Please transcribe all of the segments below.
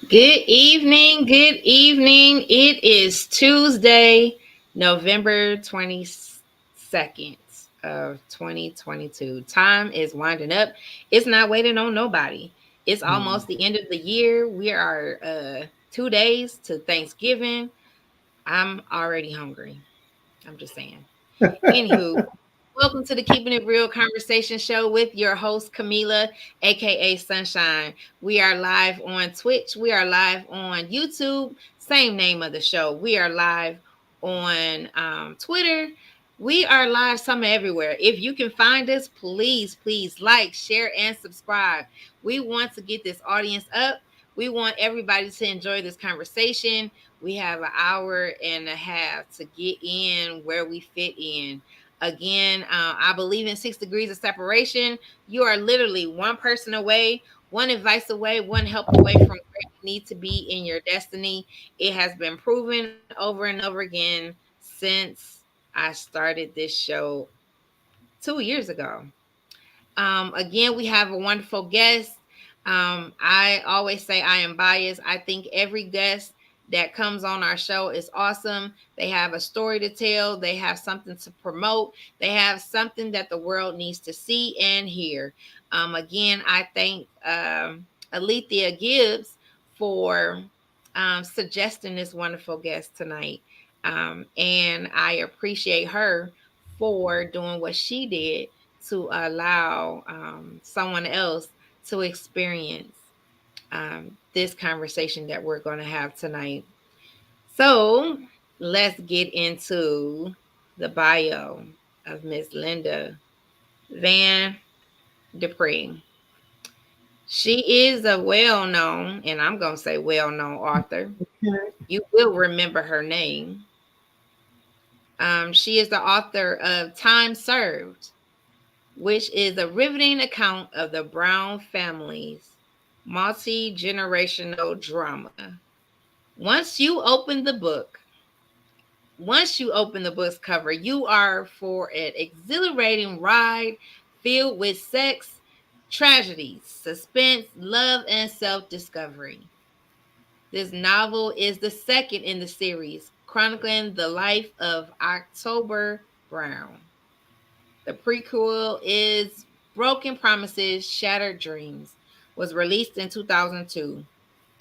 Good evening. Good evening. It is Tuesday, November 22nd of 2022. Time is winding up. It's not waiting on nobody. It's Mm. almost the end of the year. We are 2 days to Thanksgiving. I'm already hungry. I'm just saying. Anywho, welcome to the Keeping It Real Conversation Show with your host, Camila, aka Sunshine. We are live on Twitch. We are live on YouTube. Same name of the show. We are live on Twitter. We are live somewhere everywhere. If you can find us, please like, share, and subscribe. We want to get this audience up. We want everybody to enjoy this conversation. We have an hour and a half to get in where we fit in. Again, I believe in 6 degrees of separation. You are literally one person away, one advice away, one help away from where you need to be in your destiny. It has been proven over and over again since I started this show 2 years ago. Again, we have a wonderful guest. I always say I am biased. I think every guest that comes on our show is awesome. They have a story to tell, they have something to promote, they have something that the world needs to see and hear. Again, I thank Alethea Gibbs for suggesting this wonderful guest tonight. And I appreciate her for doing what she did to allow someone else to experience this conversation that we're going to have tonight. So let's get into the bio of Miss Linda Vann-Dupree. She is a well known, and I'm going to say well known author. Okay. You will remember her name. She is the author of Time Served, which is a riveting account of the Brown family's multi generational drama. Once you open the book, Once you open the book's cover, you are for an exhilarating ride filled with sex, tragedy, suspense, love, and self discovery. This novel is the second in the series, chronicling the life of October Brown. The prequel is Broken Promises, Shattered Dreams, was released in 2002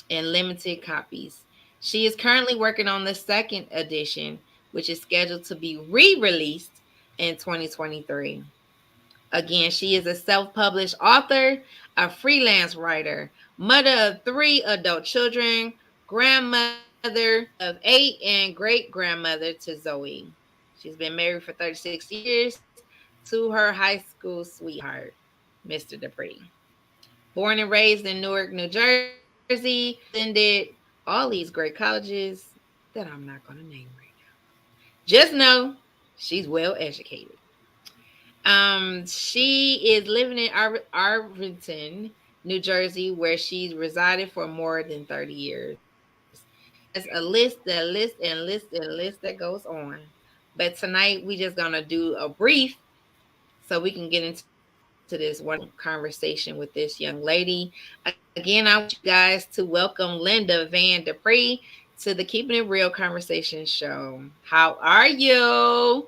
in limited copies. She is currently working on the second edition, which is scheduled to be re-released in 2023. Again, she is a self-published author, a freelance writer, mother of three adult children, grandmother of eight, and great-grandmother to Zoe. She's been married for 36 years to her high school sweetheart, Mr. Dupree. Born and raised in Newark, New Jersey, attended all these great colleges that I'm not going to name right now. Just know she's well educated. She is living in Arlington, New Jersey, where she's resided for more than 30 years. She has a list that goes on. But tonight we just gonna do a brief so we can get into this wonderful conversation with this young lady. Again, I want you guys to welcome Linda Vann-Dupree to the Keeping It Real Conversation Show. How are you?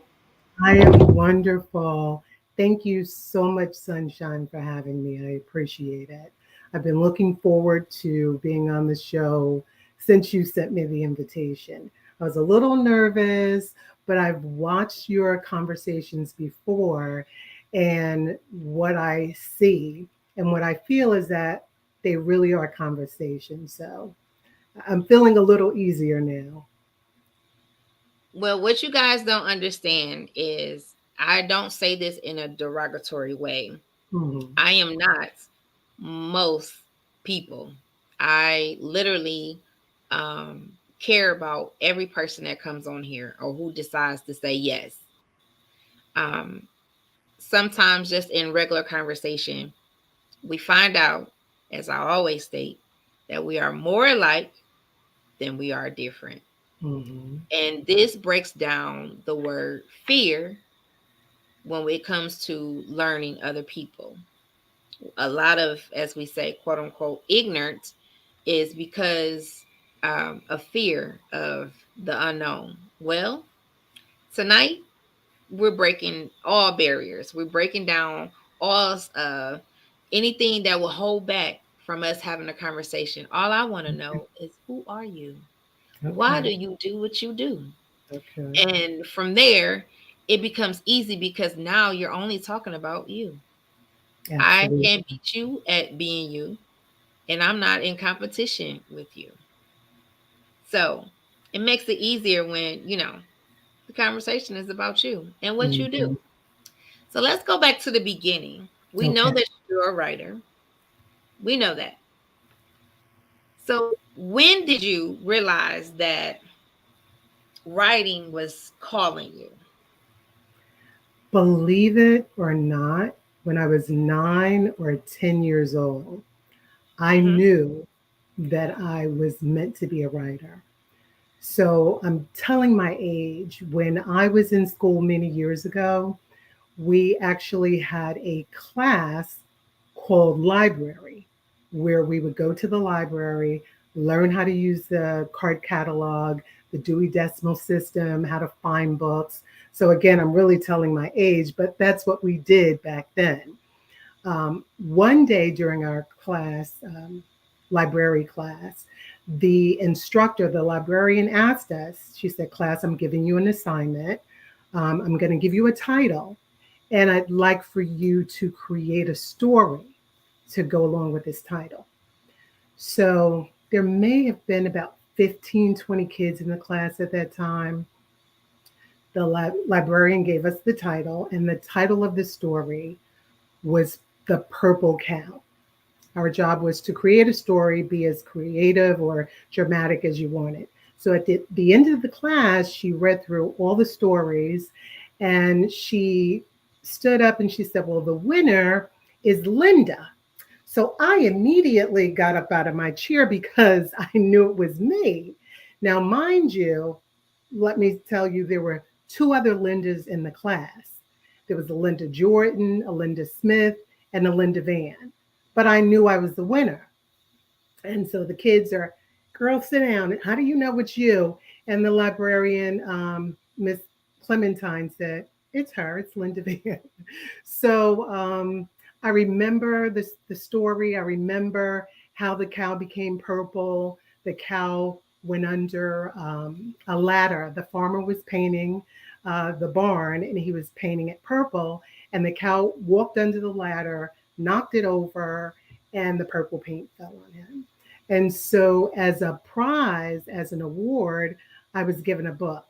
I am wonderful. Thank you so much, Sunshine, for having me. I appreciate it. I've been looking forward to being on the show since you sent me the invitation. I was a little nervous, but I've watched your conversations before, and what I see and what I feel is that they really are conversations. So I'm feeling a little easier now. Well, what you guys don't understand is I don't say this in a derogatory way. Mhm. I am not most people. I literally care about every person that comes on here or who decides to say yes. Um, Sometimes, just in regular conversation, we find out, as I always state, that we are more alike than we are different. Mhm. And this breaks down the word fear when it comes to learning other people. A lot of, as we say, quote unquote, ignorant is because of fear of the unknown. Well, tonight we're breaking all barriers. We're breaking down all anything that will hold back from us having a conversation. All I want to know is, who are you? Why do Okay. you do what you do? Okay. And from there, it becomes easy because now you're only talking about you. I can't Absolutely. beat you at being you, and I'm not in competition with you. So it makes it easier when, the conversation is about you and what you do. Mhm. So let's go back to the beginning. We know Okay. that you're a writer. We know that. So when did you realize that writing was calling you? Believe it or not, when I was 9 or 10 years old, I Hmm. knew that I was meant to be a writer. So I'm telling my age. When I was in school many years ago, we actually had a class called library, where we would go to the library, learn how to use the card catalog, the Dewey Decimal System, how to find books. So again, I'm really telling my age, but that's what we did back then. One day during our class, library class, the instructor, the librarian, asked us, she said, "Class, I'm giving you an assignment. I'm going to give you a title, and I'd like for you to create a story to go along with this title." So there may have been about 15, 20 kids in the class at that time. The librarian gave us the title, and the title of the story was The Purple Cow. Our job was to create a story, be as creative or dramatic as you wanted. So at the end of the class, she read through all the stories, and she stood up and she said, "Well, the winner is Linda." So I immediately got up out of my chair because I knew it was me. Now, mind you, let me tell you, there were two other Lindas in the class. There was a Linda Jordan, a Linda Smith, and a Linda Vann. But I knew I was the winner. And so the kids are, "Girl, sit down. How do you know it's you?" And the librarian, Miss Clementine, said, "It's her. It's Linda Van." So I remember the story. I remember how the cow became purple. The cow went under a ladder. The farmer was painting the barn, and he was painting it purple. And the cow walked under the ladder, knocked it over, and the purple paint fell on him. And so, as a prize, as an award, I was given a book.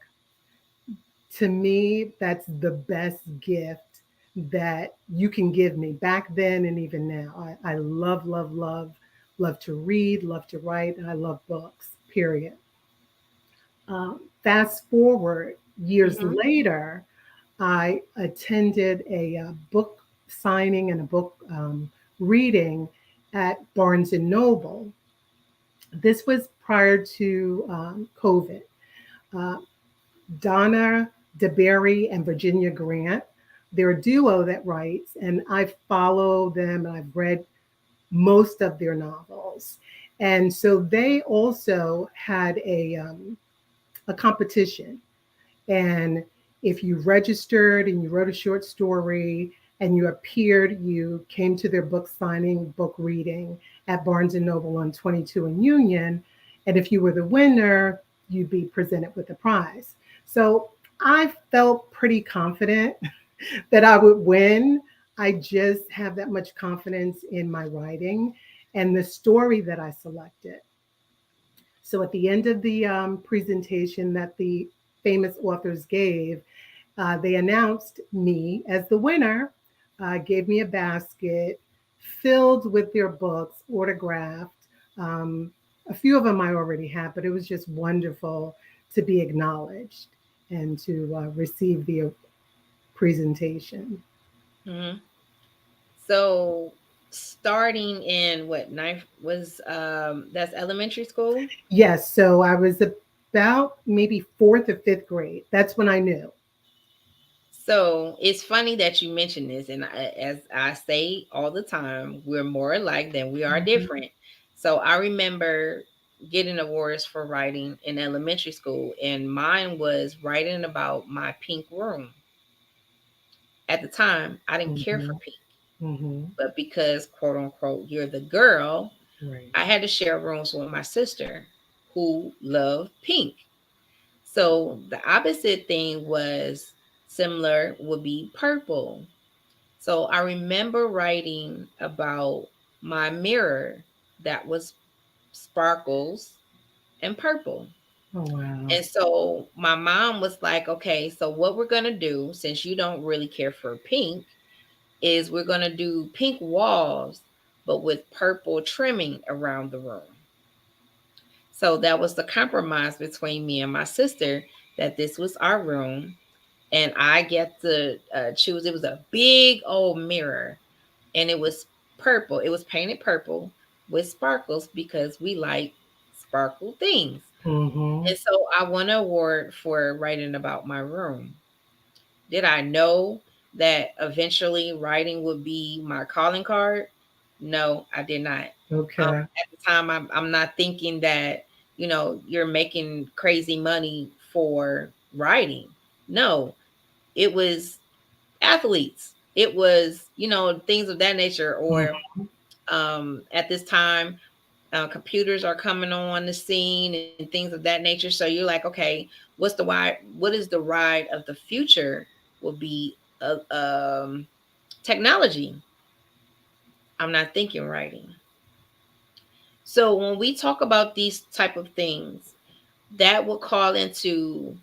To me, that's the best gift that you can give me back then and even now. I love, love, love, love to read, love to write, and I love books, period. Fast forward years Hmm. later, I attended a book signing and a book reading at Barnes and Noble. This was prior to COVID. Uh, Donna DeBerry and Virginia Grant, they're a duo that writes, and I follow them and I've read most of their novels. And so they also had a competition, and if you registered and you wrote a short story and you appeared, you came to their book signing, book reading at Barnes and Noble on 22 and Union. And if you were the winner, you'd be presented with a prize. So I felt pretty confident that I would win. I just have that much confidence in my writing and the story that I selected. So at the end of the presentation that the famous authors gave, they announced me as the winner, gave me a basket filled with their books, autographed. Um, a few of them I already had, but it was just wonderful to be acknowledged and to receive the presentation. Hmm. So starting in what, ninth was, that's elementary school. Yes, so I was about maybe fourth or fifth grade. That's when I knew. So it's funny that you mentioned this, and as I say all the time, we're more alike than we are Mhm. different. So I remember getting awards for writing in elementary school, and mine was writing about my pink room. At the time, I didn't care for Mm-hmm. pink, Mm-hmm. but because, quote unquote, you're the girl, Right. I had to share rooms with my sister who loved pink. So the opposite thing was similar would be purple. So I remember writing about my mirror that was sparkles and purple. Oh wow. And so my mom was like, okay, so what we're going to do, since you don't really care for pink, is we're going to do pink walls, but with purple trimming around the room. So that was the compromise between me and my sister, that this was our room. And I get to choose. It was a big old mirror, and it was purple. It was painted purple with sparkles because we like sparkle things. Mm-hmm. And so I won an award for writing about my room. Did I know that eventually writing would be my calling card? No, I did not. Okay. At the time, I'm not thinking that, you're making crazy money for writing. No, it was athletes. It was, things of that nature. Or Mm-hmm. at this time, computers are coming on the scene and things of that nature. So you're like, okay, what's the why? What is the ride of the future? Will be technology. I'm not thinking writing. So when we talk about these type of things, that will call into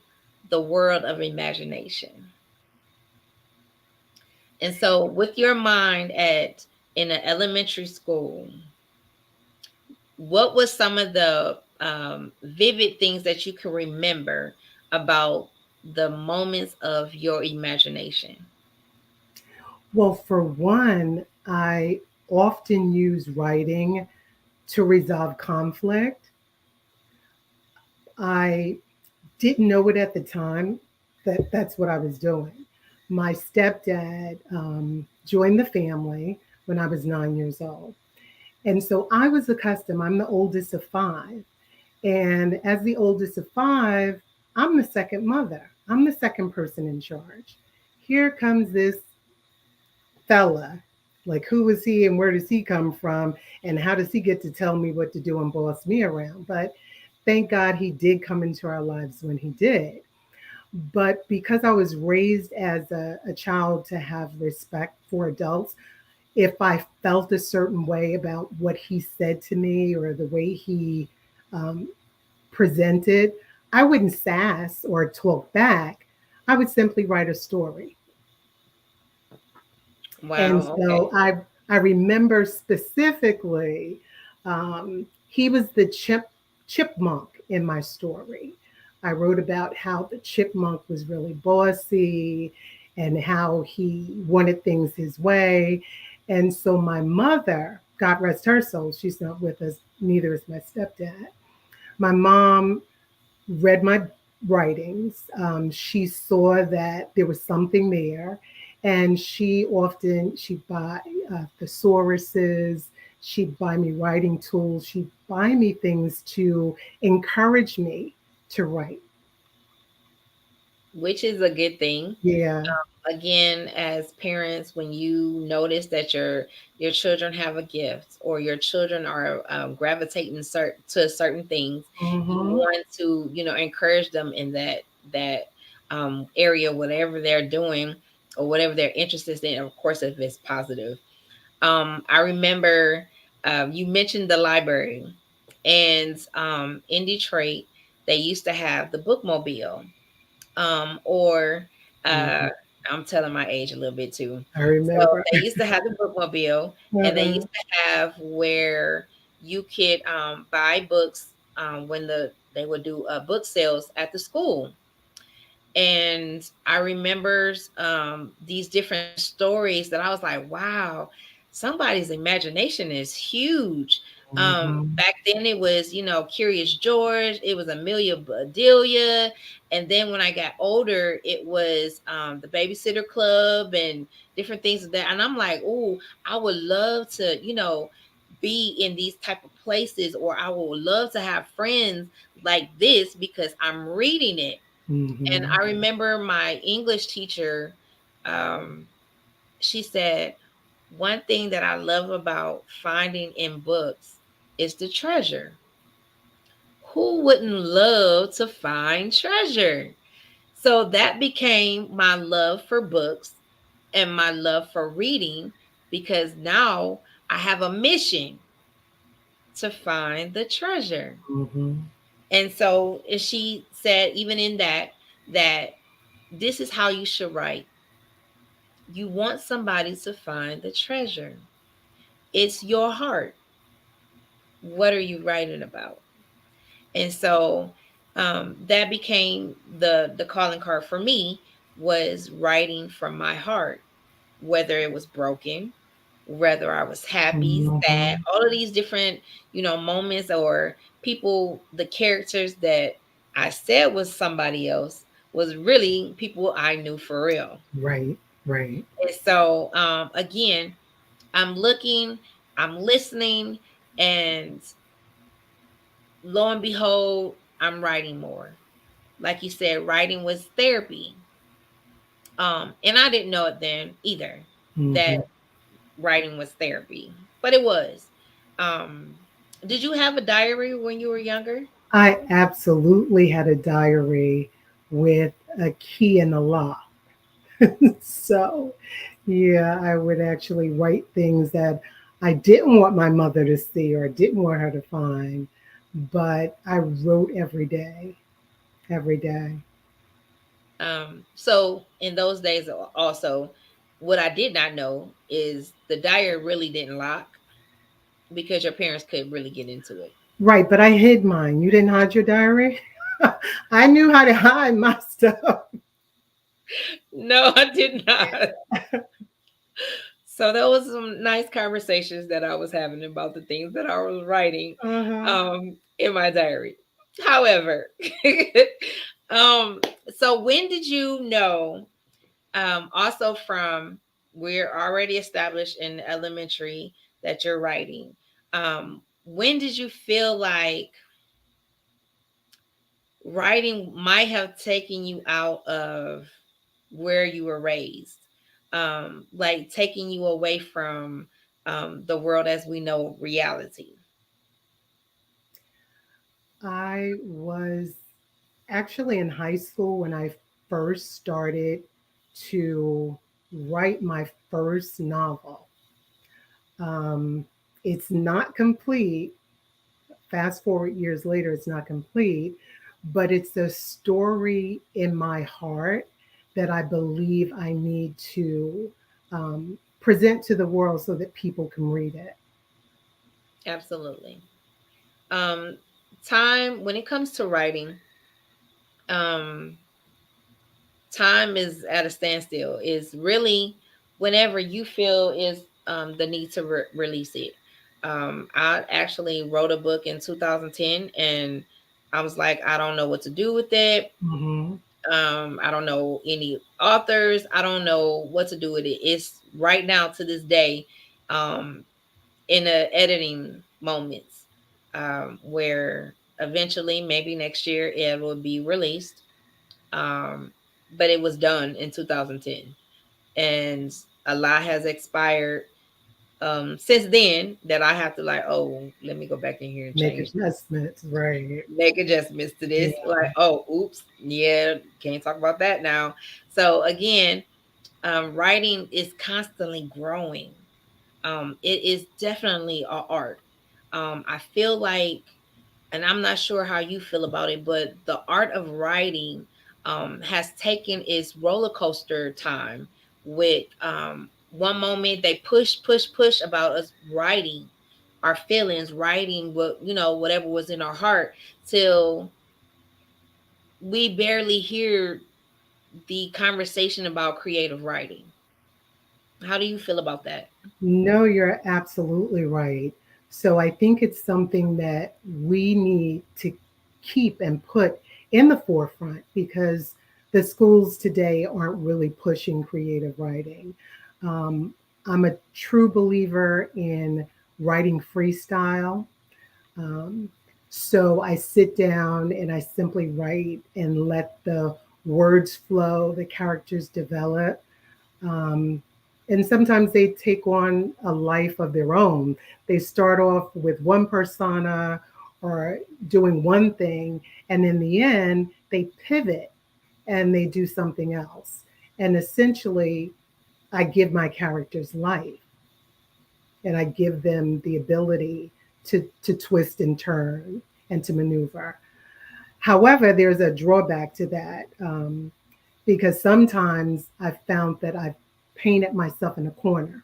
the world of imagination. And so with your mind at in an elementary school, what was some of the vivid things that you can remember about the moments of your imagination? Well, for one, I often use writing to resolve conflict. I didn't know it at the time that that's what I was doing. My stepdad joined the family when I was 9 years old. And so I was accustomed, I'm the oldest of five. And as the oldest of five, I'm the second mother, I'm the second person in charge. Here comes this fella. Like, who is he and where does he come from? And how does he get to tell me what to do and boss me around? But thank God he did come into our lives when he did. But because I was raised as a child to have respect for adults, if I felt a certain way about what he said to me or the way he um, presented, I wouldn't sass or talk back. I would simply write a story. And Wow. so Okay. I remember specifically, he was the chipmunk in my story. I wrote about how the chipmunk was really bossy and how he wanted things his way. And so my mother, God rest her soul, she's not with us, neither is my stepdad. My mom read my writings. She saw that there was something there, and she'd buy thesauruses. She'd buy me writing tools. She'd buy me things to encourage me to write. Which is a good thing. Yeah. Again, as parents, when you notice that your children have a gift, or your children are gravitating to certain things, you Mm-hmm. want to, encourage them in that area, whatever they're doing or whatever they're interested in. Of course, if it's positive. I remember you mentioned the library, and in Detroit, they used to have the bookmobile, or Mm-hmm. I'm telling my age a little bit too. I So remember. they used to have the bookmobile, and they Uh-uh. used to have where you could buy books when they would do book sales at the school. And I remember these different stories that I was like, wow, somebody's imagination is huge. Mm-hmm. Back then it was, Curious George, it was Amelia Bedelia. And then when I got older, it was the Babysitter Club and different things of that. And I'm like, oh, I would love to, be in these type of places, or I would love to have friends like this because I'm reading it. And Mm-hmm. I remember my English teacher, um, she said, one thing that I love about finding in books is the treasure. Who wouldn't love to find treasure? So that became my love for books and my love for reading, because now I have a mission to find the treasure. Mm-hmm. And so she said, even in that, that this is how you should write. You want somebody to find the treasure. It's your heart. What are you writing about? And so that became the calling card for me, was writing from my heart, whether it was broken, whether I was happy, sad, Mm-hmm. all of these different, moments, or people, the characters that I said was somebody else was really people I knew for real. Right, right. And so again, I'm looking, I'm listening, and lo and behold, I'm writing more. Like you said, writing was therapy. And I didn't know it then either, that Mm-hmm. writing was therapy, but it was. Um, did you have a diary when you were younger? I absolutely had a diary with a key in the lock. So, yeah, I would actually write things that I didn't want my mother to see or didn't want her to find, but I wrote every day, every day. So in those days also, what I did not know is the diary really didn't lock, because your parents could really get into it. Right, but I hid mine. You didn't hide your diary? I knew how to hide my stuff. No, I did not. So that was some nice conversations that I was having about the things that I was writing Uh-huh. in my diary. However, um so when did you know, also from, we're already established in elementary that you're writing. When did you feel like writing might have taken you out of where you were raised, like taking you away from the world as we know reality? I was actually in high school when I first started to write my first novel. Um, it's not complete. Fast forward years later, it's not complete, but it's a story in my heart that I believe I need to present to the world so that people can read it. Absolutely. um Time, when it comes to writing, um time is at a standstill. Is really whenever you feel is the need to release it. I actually wrote a book in 2010, and I was like, I don't know what to do with it. Hmm. I don't know any authors. I don't know what to do with it. It's right now to this day, um, in the editing moments, where eventually, maybe next year, it will be released. Um, but it was done in 2010, and a lot has expired since then, that I have to, like, oh, let me go back in here and Make change this, adjustments, right? make adjustments to Yeah. this. Like, oh, oops, yeah, can't talk about that now. So again, writing is constantly growing. It is definitely a art. I feel like, and I'm not sure how you feel about it, but the art of writing has taken its roller coaster time. With one moment they push about us writing our feelings, writing what, whatever was in our heart, till we barely hear the conversation about creative writing. How do you feel about that? No, you're absolutely right. So I think it's something that we need to keep and put in the forefront because the schools today aren't really pushing creative writing. Um, I'm a true believer in writing freestyle. Um, so I sit down and I simply write and let the words flow, the characters develop. Um, and sometimes they take on a life of their own. They start off with one persona or doing one thing, and in the end, they pivot and they do something else. And essentially, I give my characters life and I give them the ability to twist and turn and to maneuver. However, there's a drawback to that because sometimes I've found that I've painted myself in a corner.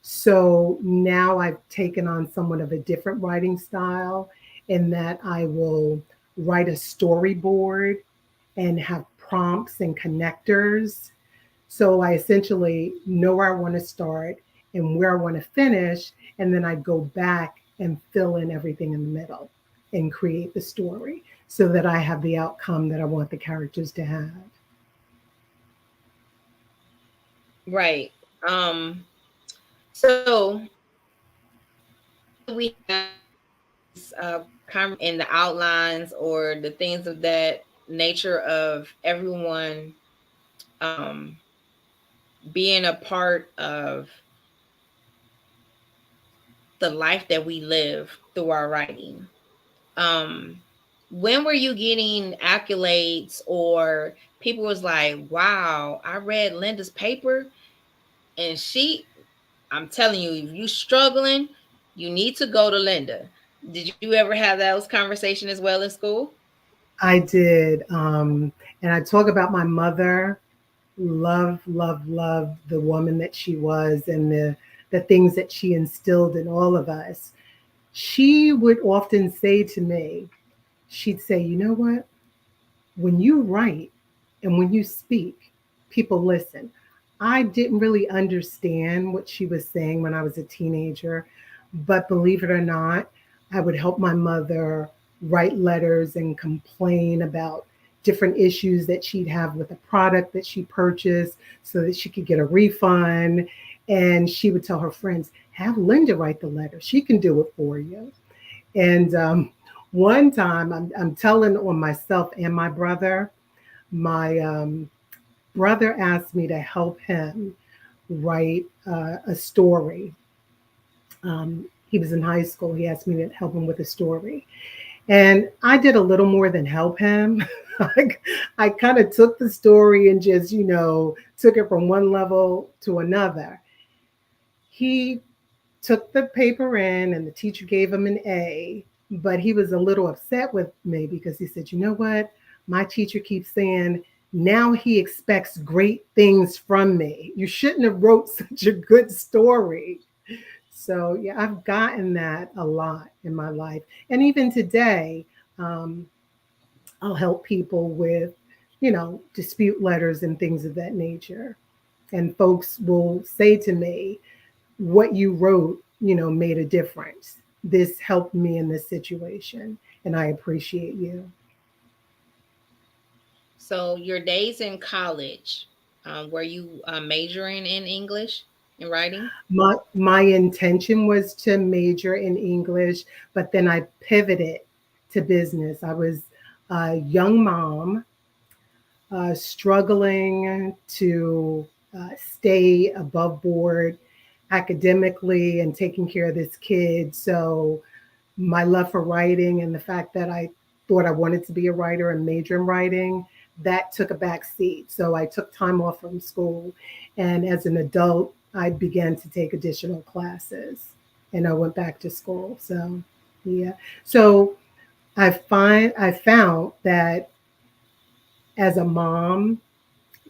So now I've taken on somewhat of a different writing style in that I will write a storyboard and have prompts and connectors. So I essentially know where I want to start and where I want to finish. And then I go back and fill in everything in the middle and create the story so that I have the outcome that I want the characters to have. Right. So we have in the outlines or the things of that nature of everyone um, being a part of the life that we live through our writing. Um, when were you getting accolades or people was like, "Wow, I read Linda's paper and I'm telling you, if you struggling, you need to go to Linda." Did you ever have those conversations as well in school? I did. And I talk about my mother, love, love, love the woman that she was and the things that she instilled in all of us. She would often say to me, she'd say, you know what? When you write and when you speak, people listen. I didn't really understand what she was saying when I was a teenager, but believe it or not, I would help my mother write letters and complain about different issues that she'd have with a product that she purchased so that she could get a refund. And she would tell her friends, have Linda write the letter. She can do it for you. And one time, I'm telling on myself and my brother. My brother asked me to help him write a story. He was in high school. He asked me to help him with a story. And I did a little more than help him. I kind of took the story and just, took it from one level to another. He took the paper in and the teacher gave him an A, but he was a little upset with me because he said, you know what? My teacher keeps saying now he expects great things from me. You shouldn't have wrote such a good story. So yeah, I've gotten that a lot in my life. And even today, um, I'll help people with, dispute letters and things of that nature. And folks will say to me, what you wrote, made a difference. This helped me in this situation, and I appreciate you. So your days in college, were you majoring in English and writing? My intention was to major in English, but then I pivoted to business. I was a young mom, struggling to stay above board academically and taking care of this kid. So my love for writing and the fact that I thought I wanted to be a writer and major in writing, that took a back seat. So I took time off from school. And as an adult, I began to take additional classes and I went back to school. So, yeah. So I found that as a mom,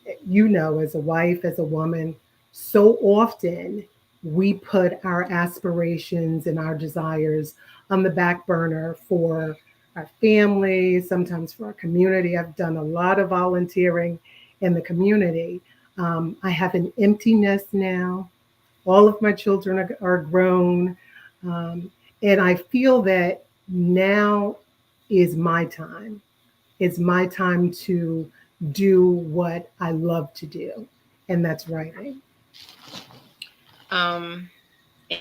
as a wife, as a woman, so often we put our aspirations and our desires on the back burner for our family, sometimes for our community. I've done a lot of volunteering in the community. I have an empty nest now. All of my children are grown. Um, and I feel that now is my time. It's my time to do what I love to do, and that's writing. Um,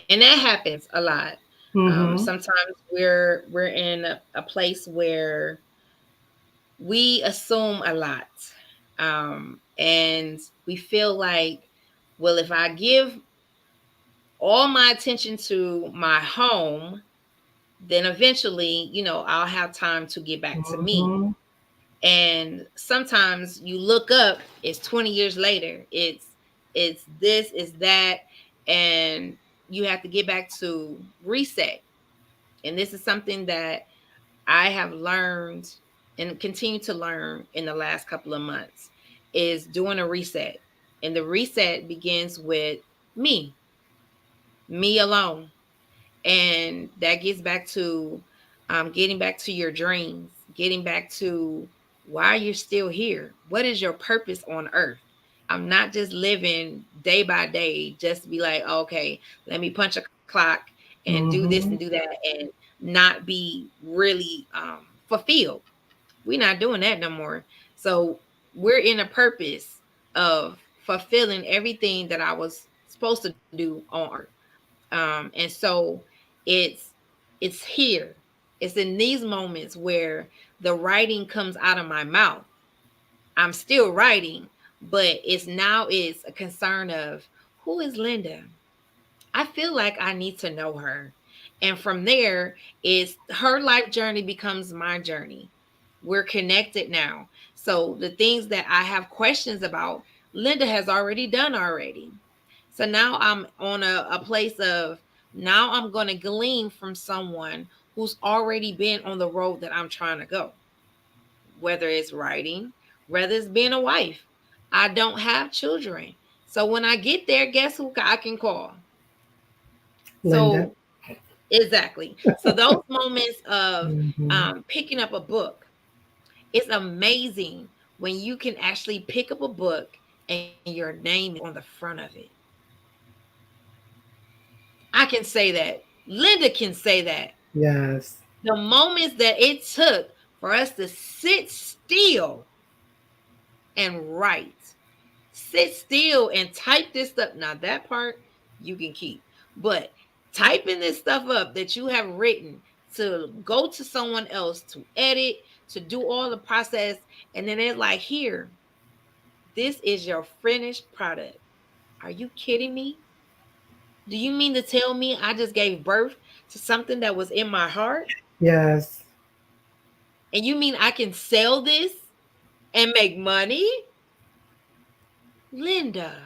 and that happens a lot. Mm-hmm. Sometimes we're in a place where we assume a lot, and we feel like, well, if I give all my attention to my home, then eventually, I'll have time to get back to me. Mm-hmm. And sometimes you look up, it's 20 years later, it's this, it's that, and you have to get back to reset. And this is something that I have learned and continue to learn in the last couple of months, is doing a reset. And the reset begins with me, me alone. And that gets back to getting back to your dreams, getting back to why you're still here. What is your purpose on earth? I'm not just living day by day just to be like, okay, let me punch a clock and do this and do Mm-hmm. that, and not be really fulfilled. We're not doing that no more. So we're in a purpose of fulfilling everything that I was supposed to do on earth. And so it's it's here. It's in these moments where the writing comes out of my mouth. I'm still writing, but it's a concern of, who is Linda? I feel like I need to know her. And from there, is her life journey becomes my journey. We're connected now. So the things that I have questions about, Linda has already done already. So now I'm on a place of, now I'm going to glean from someone who's already been on the road that I'm trying to go, whether it's writing, whether it's being a wife. I don't have children. So when I get there, guess who I can call? Linda. So exactly. So those moments of Mm-hmm. picking up a book, it's amazing when you can actually pick up a book and your name is on the front of it. I can say that. Linda can say that. Yes. The moments that it took for us to sit still and write, sit still and type this stuff. Now, that part you can keep, but typing this stuff up that you have written, to go to someone else to edit, to do all the process, and then it's like, here, this is your finished product. Are you kidding me? Do you mean to tell me I just gave birth to something that was in my heart? Yes. And you mean I can sell this and make money? Linda.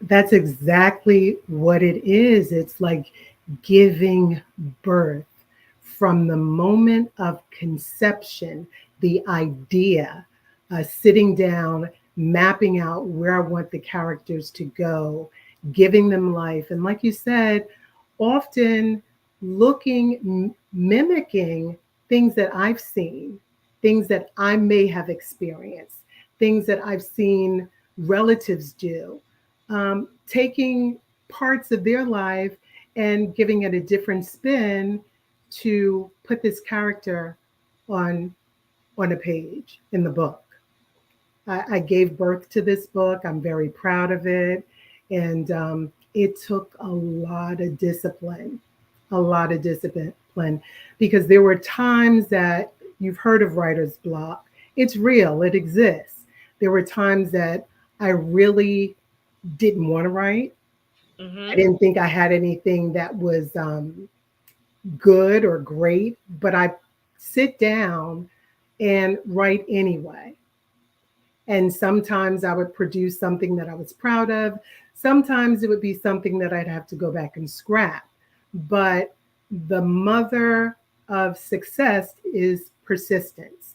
That's exactly what it is. It's like giving birth from the moment of conception, the idea, sitting down, mapping out where I want the characters to go, giving them life. And like you said, often looking, mimicking things that I've seen, things that I may have experienced, things that I've seen relatives do, taking parts of their life and giving it a different spin to put this character on on a page in the book. I gave birth to this book. I'm very proud of it, and it took a lot of discipline, because there were times that you've heard of writer's block. It's real. It exists. There were times that I really didn't want to write. I Mm-hmm. didn't think I had anything that was good or great, but I sit down and write anyway. And sometimes I would produce something that I was proud of. Sometimes it would be something that I'd have to go back and scrap. But the mother of success is persistence.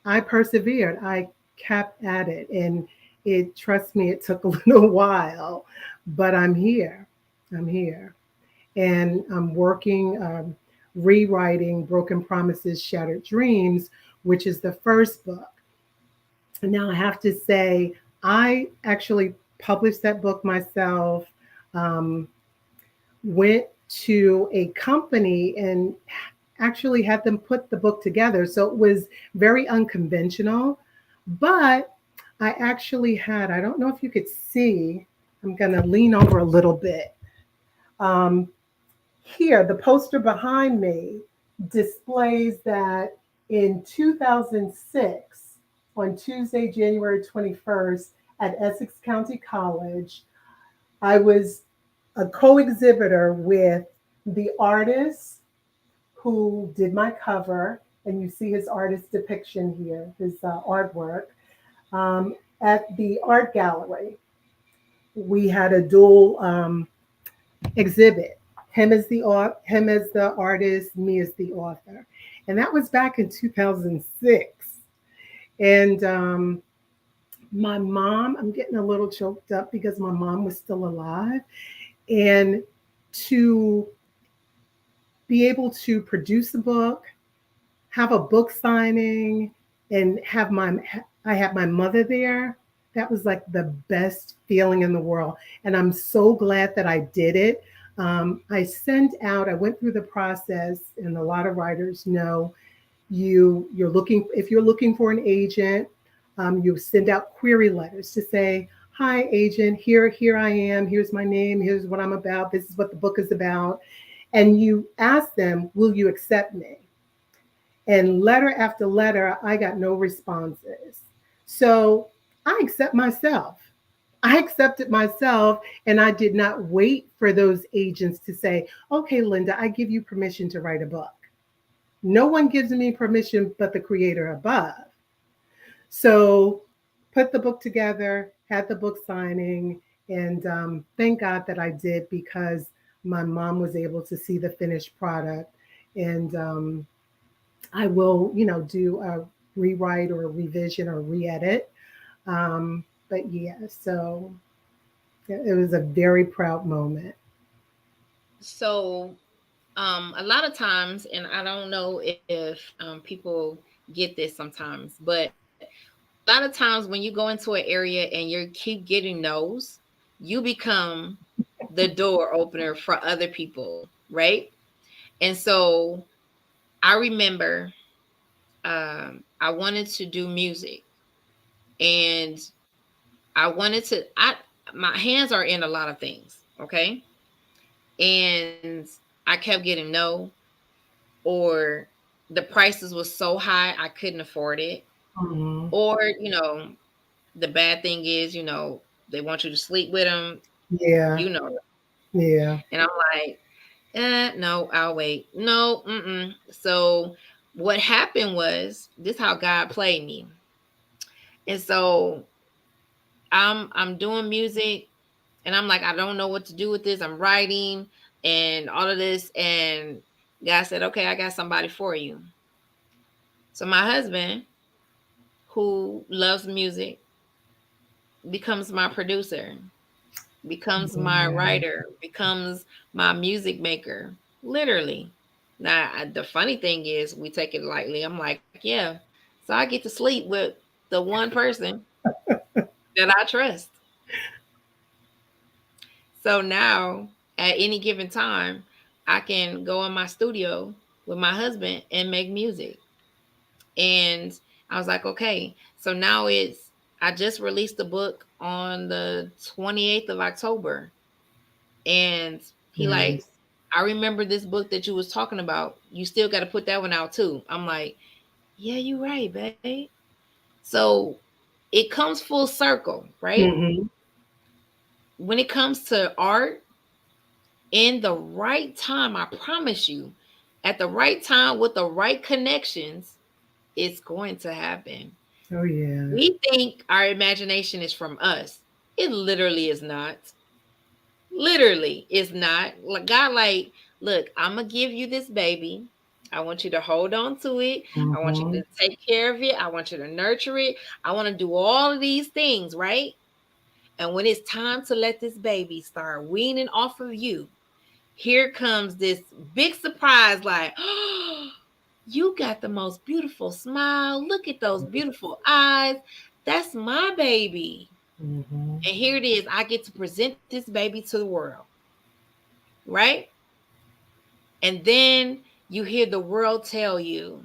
I persevered. I kept at it. And trust me, it took a little while, but I'm here. I'm here. And I'm working, rewriting Broken Promises, Shattered Dreams, which is the first book. Now, I have to say, I actually published that book myself, um, went to a company and actually had them put the book together. So it was very unconventional, but I actually had, I don't know if you could see, I'm going to lean over a little bit. Um, Here, the poster behind me displays that in 2006, on Tuesday, January 21st, at Essex County College, I was a co exhibitor with the artist who did my cover, and you see his artist depiction here, his artwork, um, at the art gallery. We had a dual exhibit. Him as the artist, me as the author, and that was back in 2006. And my mom, I'm getting a little choked up because my mom was still alive, and to be able to produce a book, have a book signing, and have my I had my mother there. That was like the best feeling in the world, and I'm so glad that I did it. I sent out. I went through the process, and a lot of writers know you're looking if you're looking for an agent. You send out query letters to say, "Hi, agent. Here I am. Here's my name. Here's what I'm about. This is what the book is about." And you ask them, "Will you accept me?" And letter after letter, I got no responses. So I accept myself. I accepted myself, and I did not wait for those agents to say, "Okay, Linda, I give you permission to write a book." No one gives me permission but the creator above. So put the book together, had the book signing, and thank God that I did, because my mom was able to see the finished product. And I will, do a rewrite or a revision or re-edit. But yeah, so it was a very proud moment. So, a lot of times, and I don't know if people get this sometimes, but a lot of times when you go into an area and you keep getting no's, you become the door opener for other people, right? And so I remember I wanted to do music, and I wanted to. I my hands are in a lot of things, okay, and I kept getting no, or the prices was so high I couldn't afford it, Mhm. or the bad thing is they want you to sleep with them, Yeah, you know, yeah. and I'm like, no, I'll wait. No, mm-mm. So what happened was this: how God played me, and so I'm doing music, and I'm like, I don't know what to do with this. I'm writing and all of this, and God said, okay, I got somebody for you. So my husband, who loves music, becomes my producer, becomes my Wow. writer, becomes my music maker, literally. Now, the funny thing is, we take it lightly. I'm like, yeah. So I get to sleep with the one person that I trust. So now, at any given time, I can go in my studio with my husband and make music. And I was like, okay. So now I just released the book on the 28th of October. And he like, Nice. I remember this book that you was talking about. You still got to put that one out too. I'm like, yeah, you right, babe. So it comes full circle, right? Hmm. When it comes to art, in the right time, I promise you, at the right time with the right connections, it's going to happen. Oh yeah. We think our imagination is from us. It literally is not. Literally is not. Like God, like, look, I'm gonna give you this baby. I want you to hold on to it. I want you Hmm. to take care of it. I want you to nurture it. I want to do all of these things, right? And when it's time to let this baby start weaning off of you, here comes this big surprise, like, oh, you got the most beautiful smile. Look at those beautiful eyes. That's my baby. Hmm. And here it is. I get to present this baby to the world, right? And then you hear the world tell you,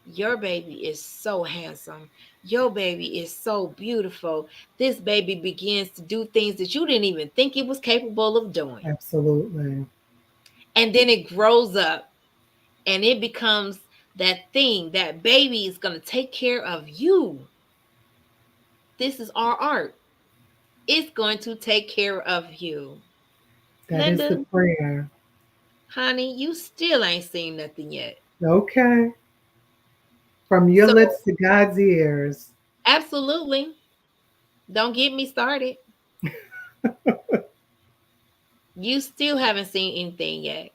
your baby is so handsome. Your baby is so beautiful. This baby begins to do things that you didn't even think it was capable of doing. Absolutely. And then it grows up and it becomes that thing. That baby is going to take care of you. This is our art. It's going to take care of you. That is the Linda, prayer. honey, you still ain't seen nothing yet. Okay. From your So, lips to God's ears. absolutely, don't get me started. You still haven't seen anything yet.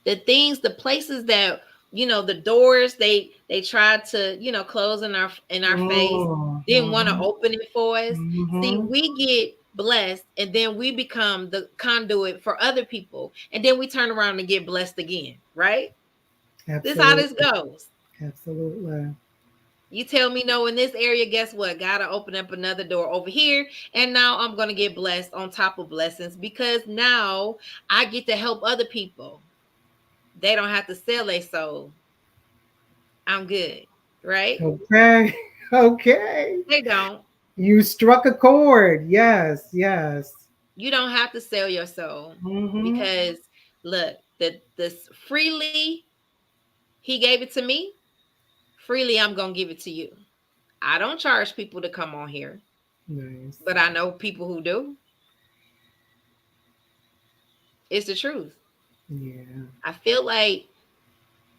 The things, the places that, the doors they tried to, close in our face, didn't want to Mm-hmm. open it for us. See, Mm-hmm. we get blessed and then we become the conduit for other people, and then we turn around and get blessed again, right? This is how this Absolutely. goes. Absolutely. You tell me no in this area, guess what? Gotta open up another door over here. And now I'm gonna get blessed on top of blessings because now I get to help other people. They don't have to sell their soul. I'm good, right? Okay. Okay. They don't. You struck a chord. Yes. Yes. You don't have to sell your soul Mm-hmm. because look, this freely he gave it to me, freely I'm gonna give it to you. I don't charge people to come on here, Nice. but I know people who do. It's the truth. Yeah. I feel like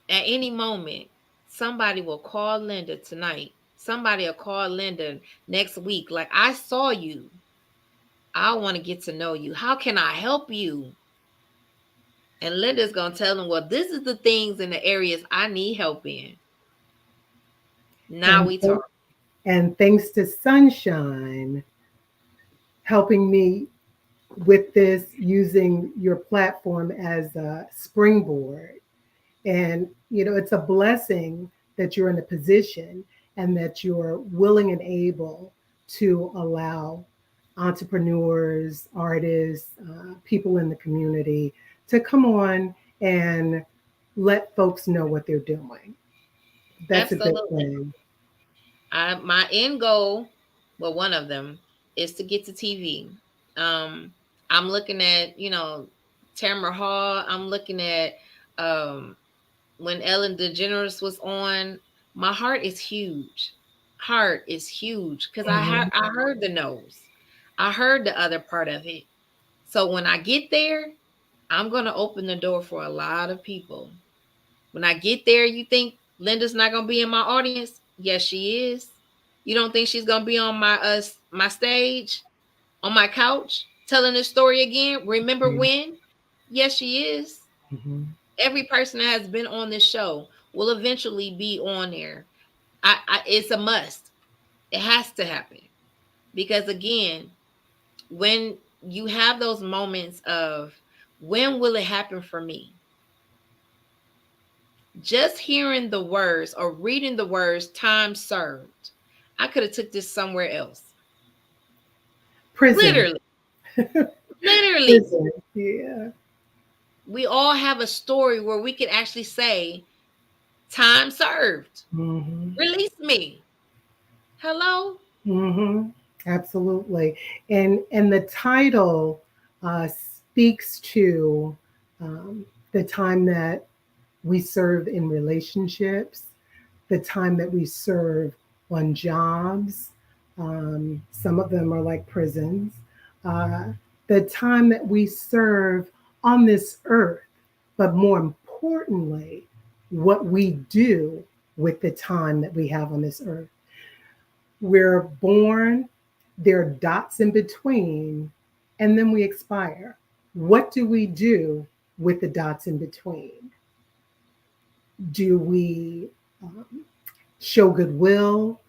at any moment, somebody will call Linda tonight. Somebody will call Linda next week. Like, I saw you. I want to get to know you. How can I help you? And Linda's going to tell them, well, this is the things in the areas I need help in. Now And we talk. and thanks to Sunshine helping me with this, using your platform as a springboard. And, it's a blessing that you're in a position and that you're willing and able to allow entrepreneurs, artists, people in the community to come on and let folks know what they're doing. That's a good Absolutely. thing. My end goal, well, one of them is to get to TV. Um, I'm looking at, Tamara Hall. I'm looking at um, when Ellen DeGeneres was on. My heart is huge. Heart is huge because Mhm. I heard the no's. I heard the other part of it. So when I get there, I'm gonna open the door for a lot of people. When I get there, you think Linda's not gonna be in my audience? Yes, she is. You don't think she's gonna be on my stage, on my couch, telling the story again? Remember Yeah. when? Yes, she is. Mhm. Every person that has been on this show will eventually be on there. It's a must. It has to happen because again, when you have those moments of when will it happen for me? Just hearing the words or reading the words "time served," I could have took this somewhere else. Prison. Literally, literally, Prison. Yeah. we all have a story where we could actually say "time served." Hmm. Release me. Hello. Hmm. Absolutely. And the title speaks to the time that we serve in relationships, the time that we serve on jobs. Some of them are like prisons. Uh, the time that we serve on this earth, but more importantly, what we do with the time that we have on this earth. We're born, there are dots in between, and then we expire. What do we do with the dots in between? Do we show goodwill?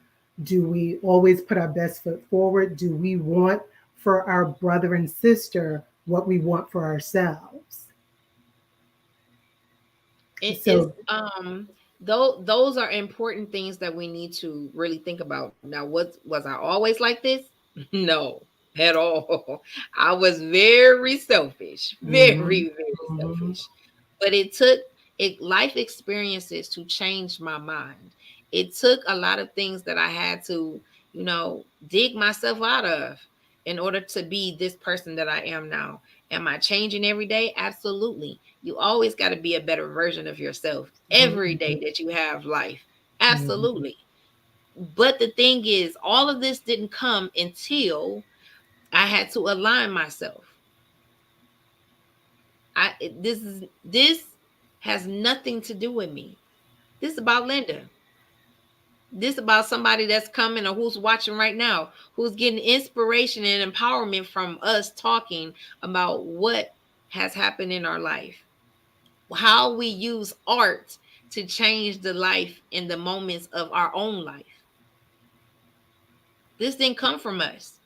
Do we always put our best foot forward? Do we want for our brother and sister what we want for ourselves? It is So, those are important things that we need to really think about. Now, was I always like this? No, at all. I was very selfish, mhm, very, very mhm, selfish. But it took life experiences to change my mind. It took a lot of things that I had to, dig myself out of in order to be this person that I am now. Am I changing every day? Absolutely. You always got to be a better version of yourself every day that you have life. Mhm. Absolutely. But the thing is, all of this didn't come until I had to align myself. This has nothing to do with me. This is about Linda. This about somebody that's coming or who's watching right now, who's getting inspiration and empowerment from us talking about what has happened in our life, how we use art to change the life in the moments of our own life. This didn't come from us.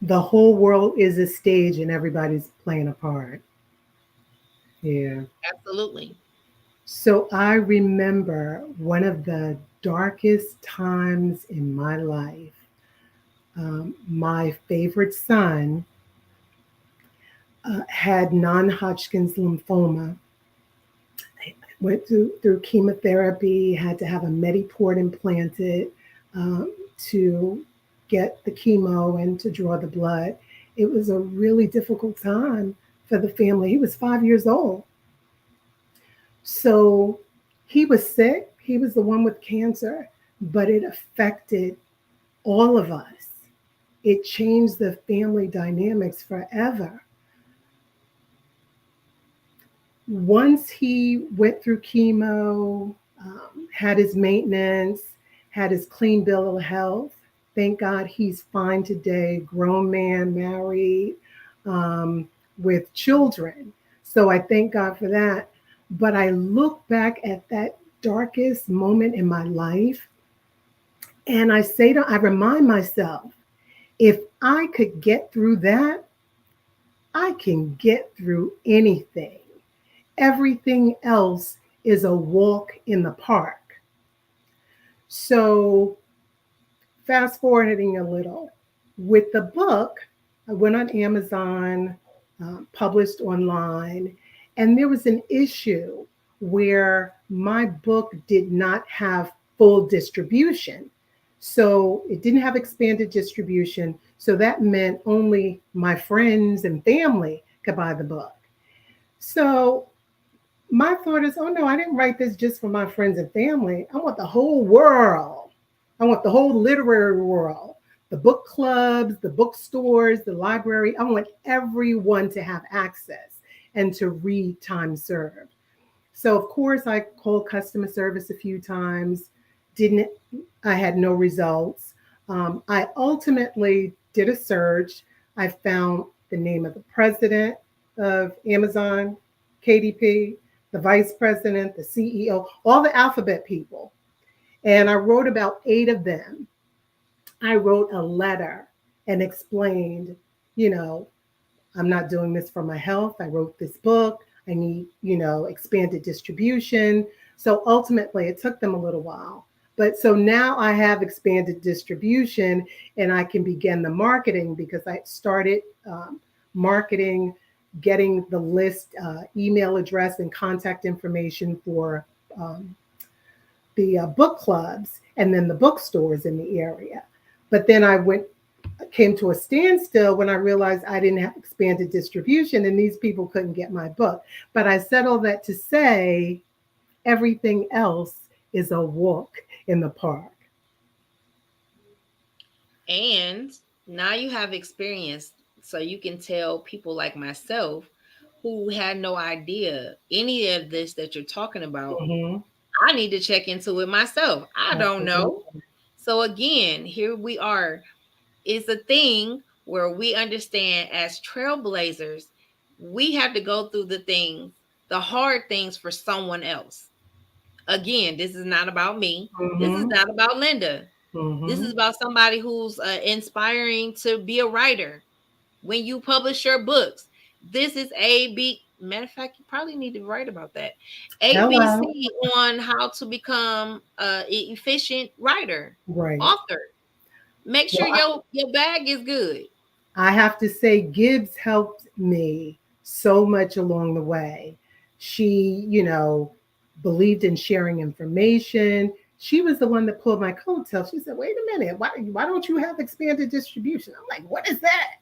The whole world is a stage and everybody's playing a part. Yeah. Absolutely. So I remember one of the darkest times in my life. My favorite son had non Hodgkin's lymphoma, went through chemotherapy, had to have a Mediport implanted um, to get the chemo and to draw the blood. It was a really difficult time for the family. He was 5 years old. So he was sick. He was the one with cancer, but it affected all of us. It changed the family dynamics forever. Once he went through chemo, had his maintenance, had his clean bill of health, thank God he's fine today, grown man, married, um, with children. So I thank God for that. But I look back at that darkest moment in my life and I remind myself, if I could get through that, I can get through anything. Everything else is a walk in the park. So, fast forwarding a little, with the book, I went on Amazon, published online, and there was an issue where my book did not have full distribution. So, it didn't have expanded distribution. So, that meant only my friends and family could buy the book. So, my thought is, oh no, I didn't write this just for my friends and family. I want the whole world. I want the whole literary world, the book clubs, the bookstores, the library. I want everyone to have access and to read time served. So of course I called customer service a few times. Didn't I had no results. I ultimately did a search. I found the name of the president of Amazon, KDP, the vice president, the CEO, all the alphabet people. And I wrote about 8 of them. I wrote a letter and explained, you know, I'm not doing this for my health. I wrote this book. I need, expanded distribution. So ultimately, it took them a little while. But so now I have expanded distribution and I can begin the marketing because I started marketing, getting the list, email address, and contact information for um, the book clubs and then the bookstores in the area. But then I came to a standstill when I realized I didn't have expanded distribution and these people couldn't get my book. But I said all that to say everything else is a walk in the park. And now you have experience, so you can tell people like myself who had no idea any of this that you're talking about. Mm-hmm. I need to check into it myself. I don't know. Absolutely. So again, here we are. It's a thing where we understand as trailblazers, we have to go through the things, the hard things for someone else. Again, this is not about me. This is Mm-hmm. not about Linda. This Mm-hmm. is about somebody who's inspiring to be a writer. When you publish your books, this is A B. Matter of fact, you probably need to write about that. Hello. ABC on how to become an efficient writer, Right. author. Make sure Well, your bag is good. I have to say, Gibbs helped me so much along the way. She, believed in sharing information. She was the one that pulled my coattail. She said, wait a minute, why don't you have expanded distribution? I'm like, what is that?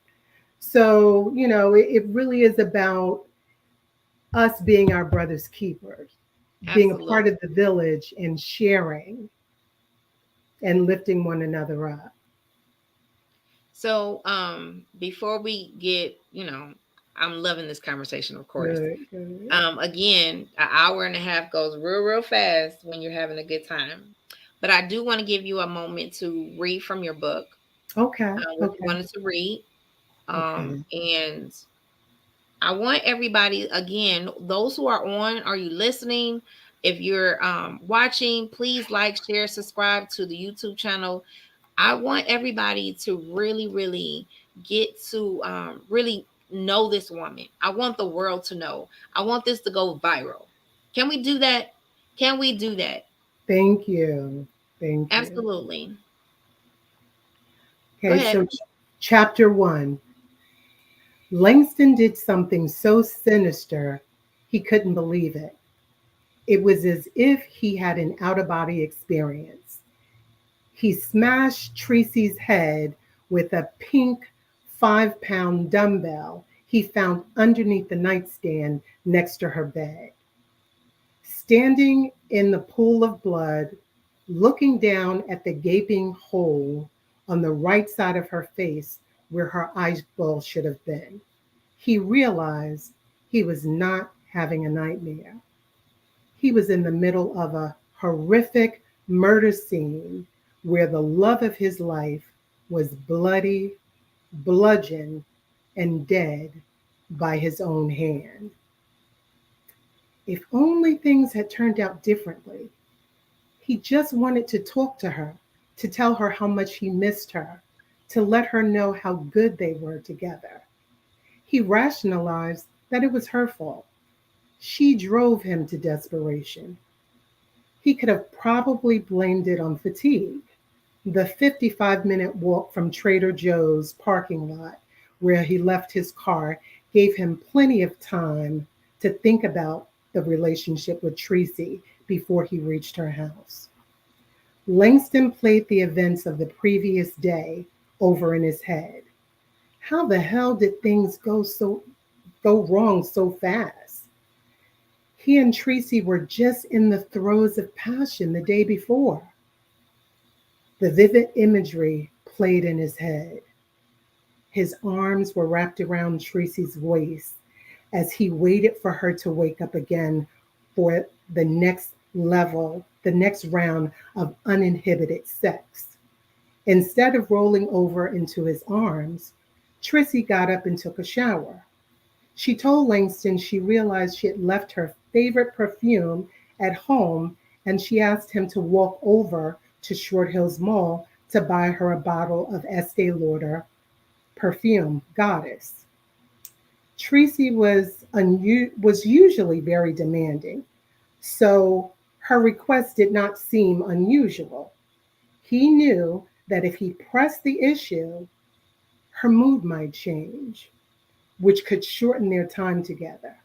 So, it really is about us being our brother's keepers, being a part Absolutely. of the village and sharing and lifting one another up. So, before we get, I'm loving this conversation, of course. Good, good. Again, an hour and a half goes real, real fast when you're having a good time. But I do want to give you a moment to read from your book, Okay, what you okay, wanted to read. okay. And I want everybody, again, those who are on, are you listening? If you're watching, please like, share, subscribe to the YouTube channel. I want everybody to really, really get to really know this woman. I want the world to know. I want this to go viral. Can we do that? Can we do that? Thank you. Thank you. Absolutely. Go Okay, ahead. so chapter one, Langston did something so sinister he couldn't believe it. It was as if he had an out of body experience. He smashed Tracy's head with a pink 5-pound dumbbell he found underneath the nightstand next to her bed. Standing in the pool of blood, looking down at the gaping hole on the right side of her face where her eyeball should have been, he realized he was not having a nightmare. He was in the middle of a horrific murder scene where the love of his life was bloody, bludgeoned, and dead by his own hand. If only things had turned out differently. He just wanted to talk to her, to tell her how much he missed her, to let her know how good they were together. He rationalized that it was her fault. She drove him to desperation. He could have probably blamed it on fatigue. The 55-minute walk from Trader Joe's parking lot where he left his car gave him plenty of time to think about the relationship with Tracy before he reached her house. Langston played the events of the previous day over in his head. How the hell did things go wrong so fast? He and Tracy were just in the throes of passion the day before. The vivid imagery played in his head. His arms were wrapped around Tracy's waist as he waited for her to wake up again for the next level, the next round of uninhibited sex. Instead of rolling over into his arms, Tracy got up and took a shower. She told Langston she realized she had left her favorite perfume at home and she asked him to walk over to Short Hills Mall to buy her a bottle of Estee Lauder perfume, Goddess. Tracy was usually very demanding, so her request did not seem unusual. He knew that if he pressed the issue, her mood might change, which could shorten their time together.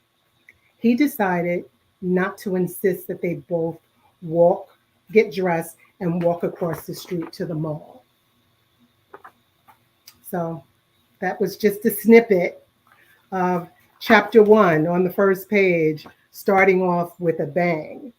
He decided not to insist that they both walk, get dressed, and walk across the street to the mall. So that was just a snippet of chapter one on the first page, starting off with a bang.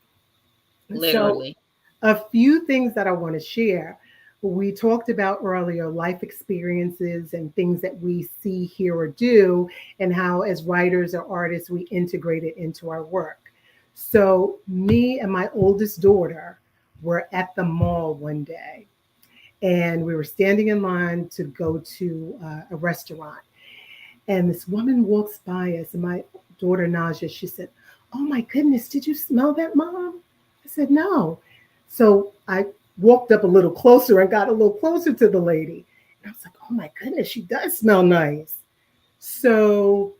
So, Literally. a few things that I want to share. We talked about earlier life experiences and things that we see, hear, or do, and how, as writers or artists, we integrate it into our work. So, me and my oldest daughter were at the mall one day, and we were standing in line to go to a restaurant. And this woman walks by us, and my daughter Naja, she said, "Oh my goodness, did you smell that, Mom?" I said, "No." So I walked up a little closer and got a little closer to the lady. And I was like, "Oh my goodness, she does smell nice." So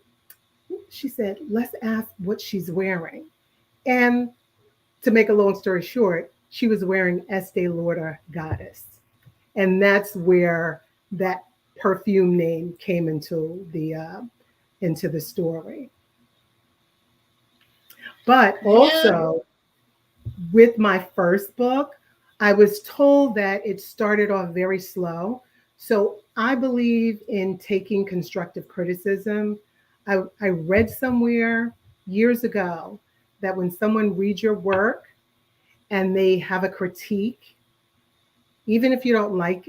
she said, "Let's ask what she's wearing." And to make a long story short, she was wearing Estee Lauder Goddess. And that's where that perfume name came into the story. But Yeah. also, with my first book, I was told that it started off very slow. So I believe in taking constructive criticism. I read somewhere years ago that when someone reads your work and they have a critique, even if you don't like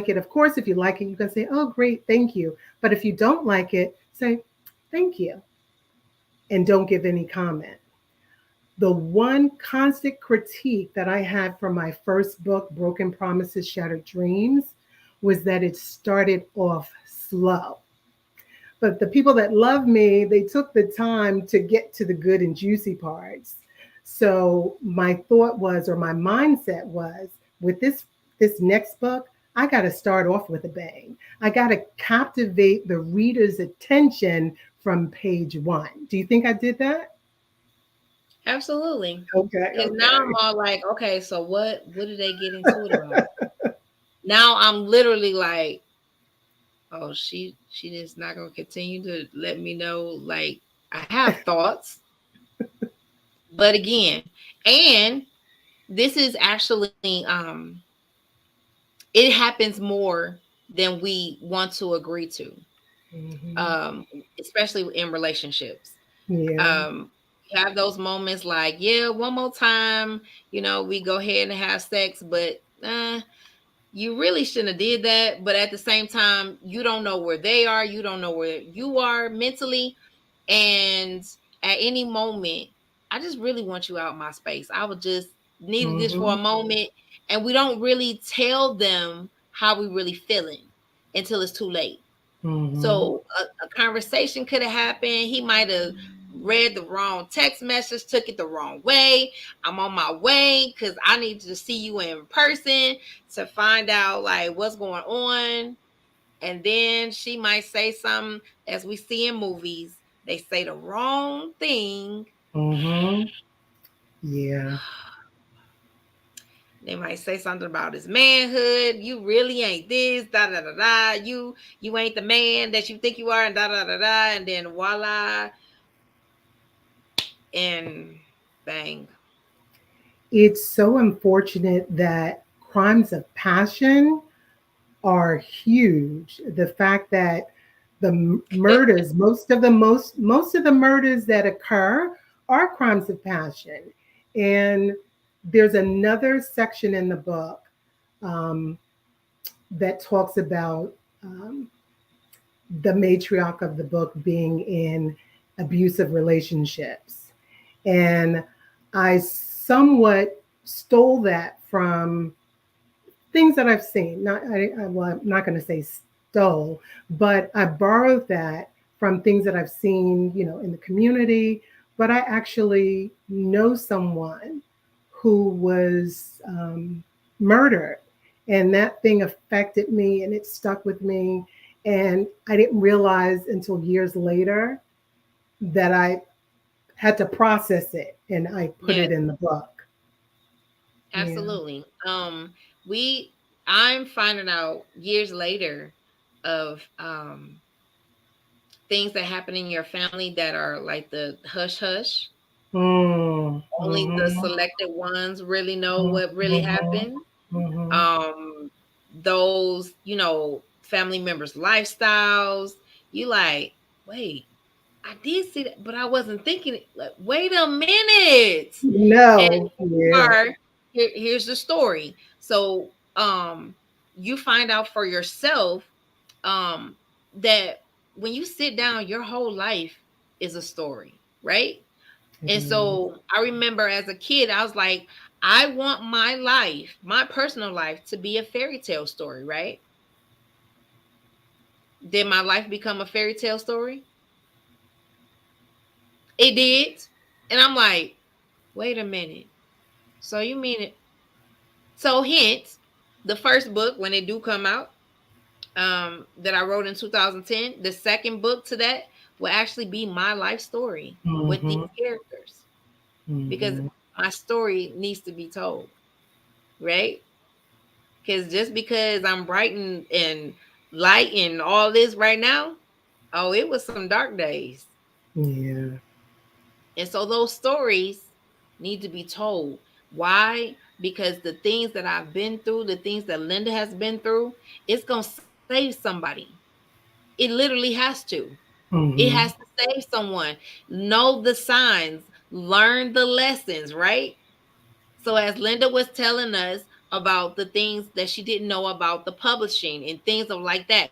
it, of course, if you like it, you can say, oh, great, thank you. But if you don't like it, say, thank you, and don't give any comment. The one constant critique that I had from my first book, Broken Promises, Shattered Dreams, was that it started off slow. But the people that love me, they took the time to get to the good and juicy parts. So my thought was, or my mindset was, with this next book, I got to start off with a bang. I got to captivate the reader's attention from page one. Do you think I did that? Absolutely. Okay, Because now I'm okay. all like, okay, so what did they get into it about? Now I'm literally like, oh, she is not gonna continue to let me know. Like, I have thoughts, but again, and this is actually it happens more than we want to agree to. Hmm. Um, Especially in relationships. Yeah. Um, you have those moments like, yeah, one more time, we go ahead and have sex, but you really shouldn't have did that. But at the same time, you don't know where they are, you don't know where you are mentally, and at any moment, I just really want you out my space. I would just needed this for a Hmm. moment, and we don't really tell them how we really feeling until it's too late. Hmm. So a conversation could have happened. He might have read the wrong text message, took it the wrong way. I'm on my way because I need to see you in person to find out like what's going on. And then she might say something, as we see in movies. They say the wrong thing. Hmm. Yeah. They might say something about his manhood. You really ain't this, da da da da. You ain't the man that you think you are, and da da da da. And then voila, and bang. It's so unfortunate that crimes of passion are huge. The fact that the murders, most of the murders that occur are crimes of passion. And there's another section in the book um, that talks about um, the matriarch of the book being in abusive relationships. And I somewhat stole that from things that I've seen. Well, I'm not going to say stole, but I borrowed that from things that I've seen, in the community. But I actually know someone who was murdered, and that thing affected me, and it stuck with me. And I didn't realize until years later that I had to process it, and I put Yeah, it in the book. Yeah. absolutely. We I'm finding out years later of things that happen in your family that are like the hush hush. Mm, Only the mhm, selected ones really know mhm, what really mhm, happened. mhm. Those, family members' lifestyles. You like, wait, I did see that, but I wasn't thinking it. Like, wait a minute. And No, here you yeah. are. Here's the story. So, you find out for yourself, um, that when you sit down, your whole life is a story, right? It And is. so I remember as a kid, I was like, I want my life, my personal life, to be a fairy tale story, right? Did my life become a fairy tale story? It did. And I'm like, wait a minute. So you mean it? So hint, the first book, when they do come out, that I wrote in 2010, the second book to that will actually be my life story with these Mhm, characters, because mhm. my story needs to be told, right? Because just because I'm bright and light and all this right now, oh, it was some dark days. Yeah. And so those stories need to be told. Why? Because the things that I've been through, the things that Linda has been through, it's going to save somebody. It literally has to. It has Hmm. to save someone. Know the signs, learn the lessons, right? So, as Linda was telling us about the things that she didn't know about the publishing and things of like that,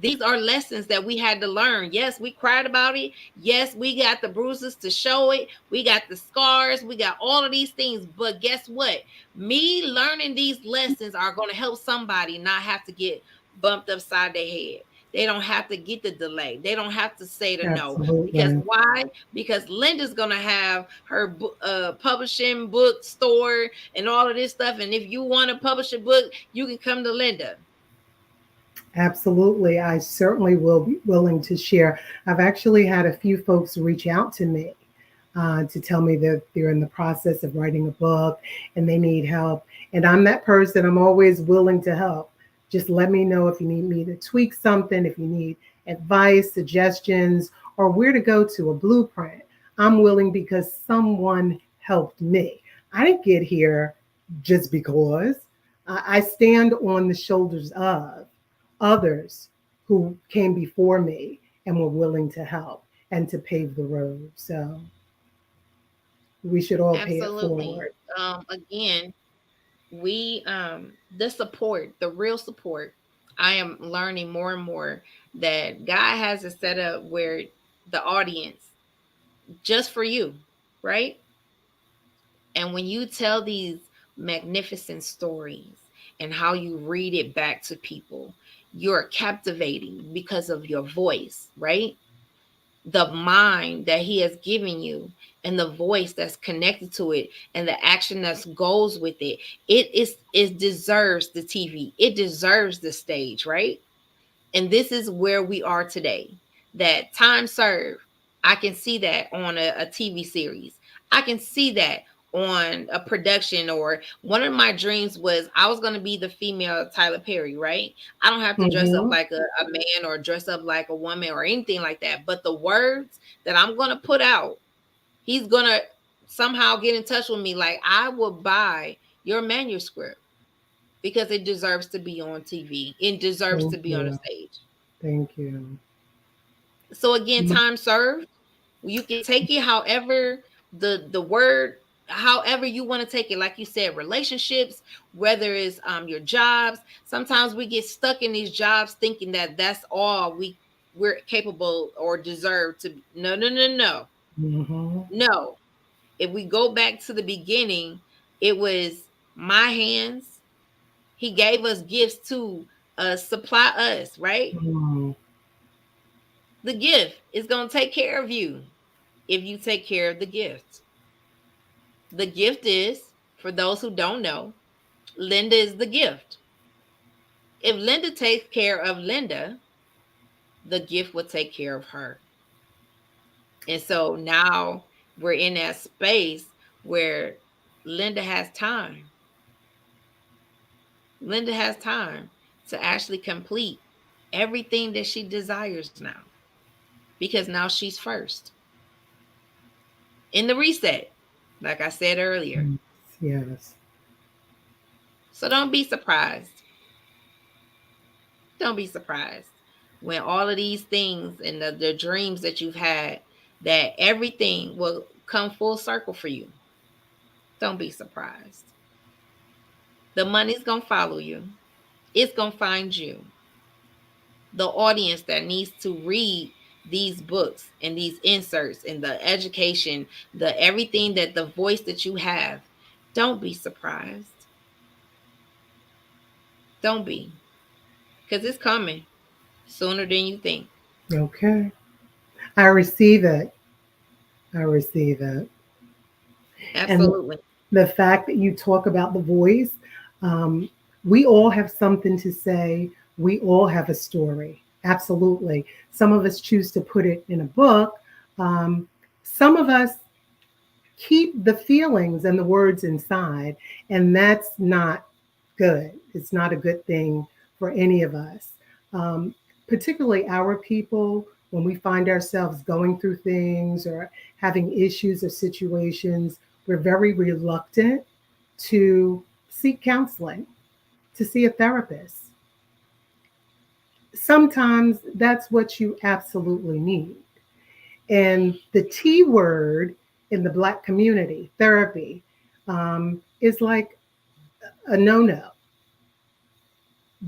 these are lessons that we had to learn. Yes, we cried about it. Yes, we got the bruises to show it. We got the scars. We got all of these things. But guess what? Me learning these lessons are going to help somebody not have to get bumped upside their head. They don't have to get the delay. They don't have to say the no. Because Absolutely. why? Because Linda's gonna have her publishing book store and all of this stuff. And if you want to publish a book, you can come to Linda. Absolutely. I certainly will be willing to share. I've actually had a few folks reach out to me to tell me that they're in the process of writing a book and they need help. And I'm that person, I'm always willing to help. Just let me know if you need me to tweak something, if you need advice, suggestions, or where to go to, a blueprint. I'm willing because someone helped me. I didn't get here just because. I stand on the shoulders of others who came before me and were willing to help and to pave the road. So we should all pay it Absolutely. forward. Again, we the support, the real support. I am learning more and more that God has it set up where the audience just for you, right? And when you tell these magnificent stories and how you read it back to people, you're captivating because of your voice, right? The mind that he has given you and the voice that's connected to it and the action that goes with it. It deserves the TV. It deserves the stage, right? And this is where we are today. That time served, I can see that on a TV series. I can see that on a production. Or one of my dreams was I was going to be the female Tyler Perry, right? I don't have to dress up Hmm. like a man or dress up like a woman or anything like that. But the words that I'm going to put out, he's going to somehow get in touch with me. Like, I will buy your manuscript because it deserves to be on TV. It deserves Thank to be on the you. stage. Thank you. So again, time served. You can take it however the word, however you want to take it. Like you said, relationships, whether it's your jobs. Sometimes we get stuck in these jobs thinking that that's all we're capable or deserve to be. No, no, no, no, Hmm. no. If we go back to the beginning, it was my hands. He gave us gifts to supply us, right? Mm. The gift is going to take care of you if you take care of the gift. The gift is, for those who don't know, Linda is the gift. If Linda takes care of Linda, the gift will take care of her. And so now we're in that space where Linda has time. Linda has time to actually complete everything that she desires now because now she's first in the reset, like I said earlier. Yes. Yes. So don't be surprised. Don't be surprised when all of these things and the dreams that you've had, that everything will come full circle for you. Don't be surprised. The money's going to follow you, it's going to find you. The audience that needs to read these books and these inserts and the education, the everything, that the voice that you have, don't be surprised. Don't be, because it's coming sooner than you think. Okay. I receive it. I receive it. And Absolutely. the fact that you talk about the voice, um, we all have something to say. We all have a story. Absolutely. Some of us choose to put it in a book. Um, some of us keep the feelings and the words inside, and that's not good. It's not a good thing for any of us. Um, Particularly our people, when we find ourselves going through things or having issues or situations, We're very reluctant to seek counseling, to see a therapist. Sometimes that's what you absolutely need. And the T word in the Black community, therapy, is like a no no.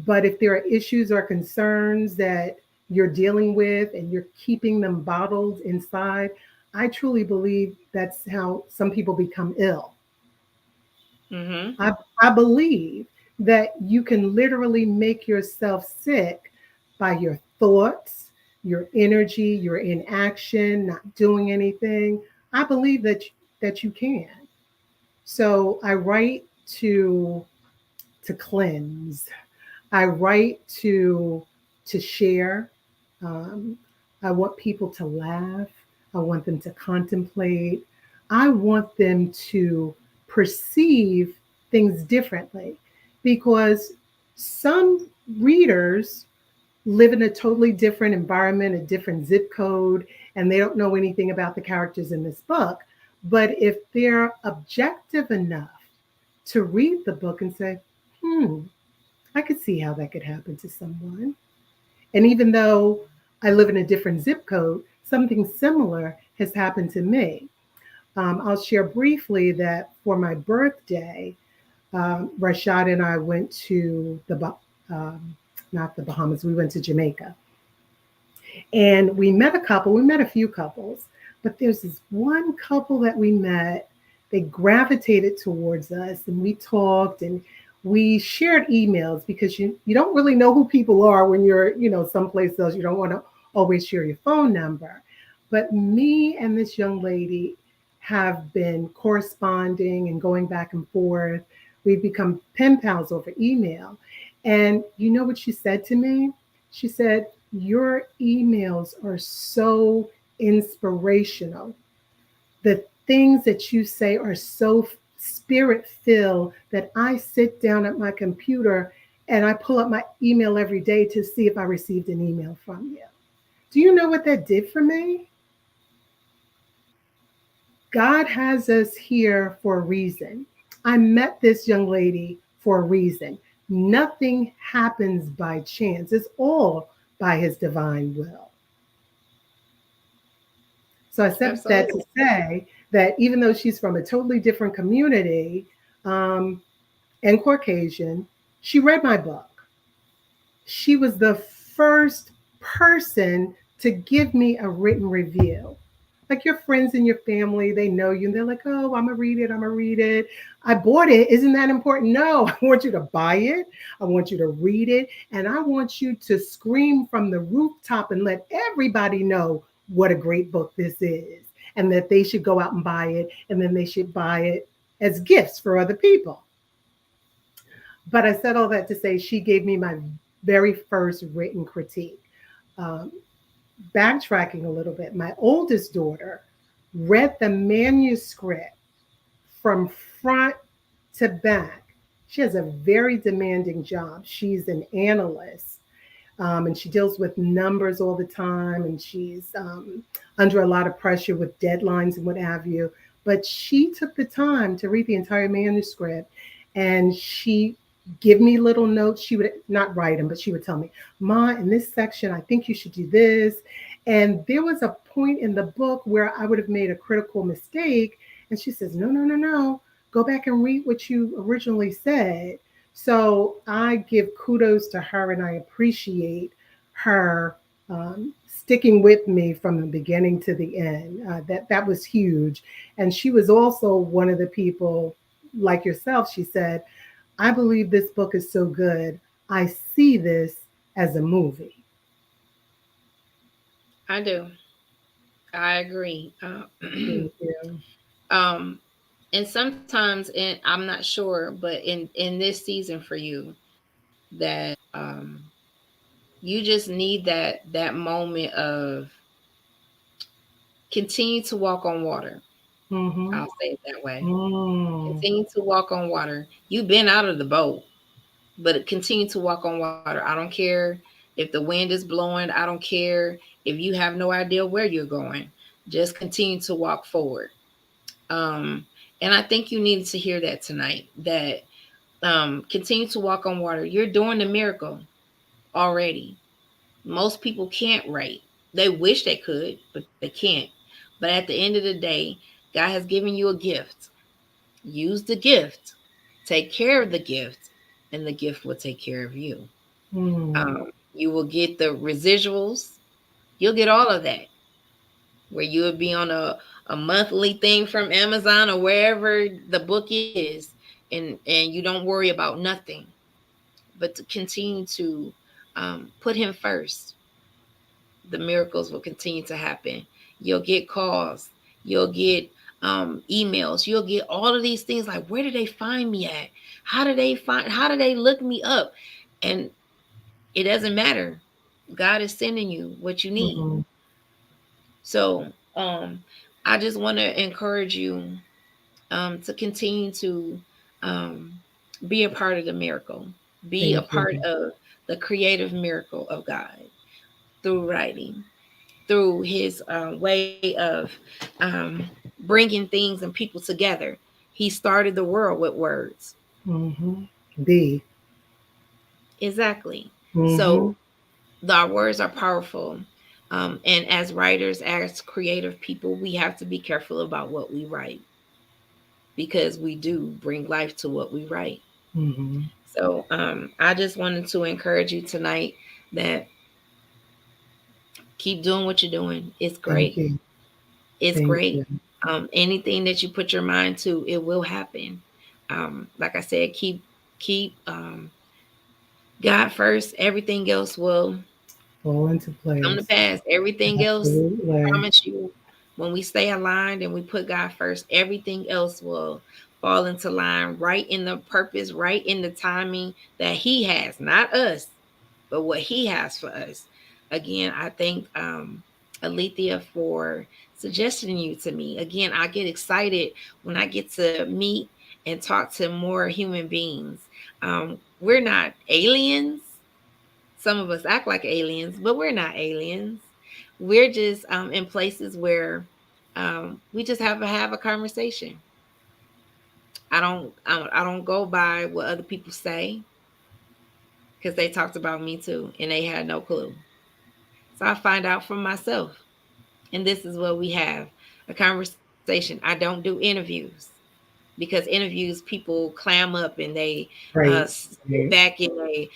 But if there are issues or concerns that you're dealing with and you're keeping them bottled inside, I truly believe that's how some people become ill. Mm-hmm. I, I believe that you can literally make yourself sick by your thoughts, your energy, your inaction, not doing anything. I believe that you can. So I write to to cleanse. I write to share. Um, I want people to laugh. I want them to contemplate. I want them to perceive things differently because some readers live in a totally different environment, a different zip code, and they don't know anything about the characters in this book. But if they're objective enough to read the book and say, hmm, I could see how that could happen to someone. And even though I live in a different zip code, something similar has happened to me. I'll share briefly that for my birthday, Rashad and I went to um, not the Bahamas, we went to Jamaica. And we met a couple, we met a few couples, but there's this one couple that we met. They gravitated towards us and we talked and we shared emails because you don't really know who people are when you're, someplace else. You don't want to always share your phone number. But me and this young lady have been corresponding and going back and forth. We've become pen pals over email. And you know what she said to me? She said, your emails are so inspirational. The things that you say are so spirit filled that I sit down at my computer and I pull up my email every day to see if I received an email from you. Do you know what that did for me? God has us here for a reason. I met this young lady for a reason. Nothing happens by chance, it's all by his divine will. So I said that to Absolutely. say that even though she's from a totally different community um, and Caucasian, she read my book. She was the first person to give me a written review. Like your friends and your family, they know you and they're like, oh, I'm gonna read it, I'm gonna read it. I bought it. Isn't that important? No, I want you to buy it. I want you to read it. And I want you to scream from the rooftop and let everybody know what a great book this is. And that they should go out and buy it. And then they should buy it as gifts for other people. But I said all that to say she gave me my very first written critique. Um, Backtracking a little bit, my oldest daughter read the manuscript from front to back. She has a very demanding job. She's an analyst and she deals with numbers all the time and she's under a lot of pressure with deadlines and what have you. But she took the time to read the entire manuscript and she give me little notes. She would not write them, but she would tell me, Ma, in this section, I think you should do this. And there was a point in the book where I would have made a critical mistake. And she says, no, no, no, no. Go back and read what you originally said. So I give kudos to her and I appreciate her sticking with me from the beginning to the end. That was huge. And she was also one of the people, like yourself, she said, I believe this book is so good. I see this as a movie. I do. I agree. Thank you. um, and sometimes, and I'm not sure, but in this season for you, that you just need that moment of continue to walk on water. Mm-hmm. I'll say it that way. Mm. Continue to walk on water. You've been out of the boat, but continue to walk on water. I don't care if the wind is blowing. I don't care if you have no idea where you're going. Just continue to walk forward. Um, And I think you needed to hear that tonight. That continue to walk on water. You're doing the miracle already. Most people can't write. They wish they could, but they can't. But at the end of the day, God has given you a gift. Use the gift. Take care of the gift, and the gift will take care of you. Mm. You will get the residuals. You'll get all of that. Where you would be on a monthly thing from Amazon or wherever the book is, and you don't worry about nothing, but to continue to put him first, the miracles will continue to happen. You'll get calls, you'll get emails, you'll get all of these things like, where did they find me at? How do they look me up? And it doesn't matter. God is sending you what you need. Mm. So I just want to encourage you to continue to um, be a part of the miracle, be a Thank part you. of the creative miracle of God through writing, through his way of um, bringing things and people together. He started the world with words. Mm-hmm. Be. Exactly. Mm-hmm. So our words are powerful. And as writers, as creative people, we have to be careful about what we write because we do bring life to what we write. Mm-hmm. So I just wanted to encourage you tonight that keep doing what you're doing. It's Thank great. you. It's Thank great. you. Anything that you put your mind to, it will happen. Like I said, keep God first. Everything else will Fall into come to place. pass. Everything else, I Absolutely. promise you, when we stay aligned and we put God first, everything else will fall into line right in the purpose, right in the timing that He has, not us, but what He has for us. Again, I thank Alethea for suggesting you to me. Again, I get excited when I get to meet and talk to more human beings. We're not aliens. Some of us act like aliens, but we're not aliens. We're just in places where we just have a conversation. I don't go by what other people say because they talked about me too and they had no clue. So I find out for myself. And this is what we have, a conversation. I don't do interviews because interviews people clam up and they Right. sit Right. back in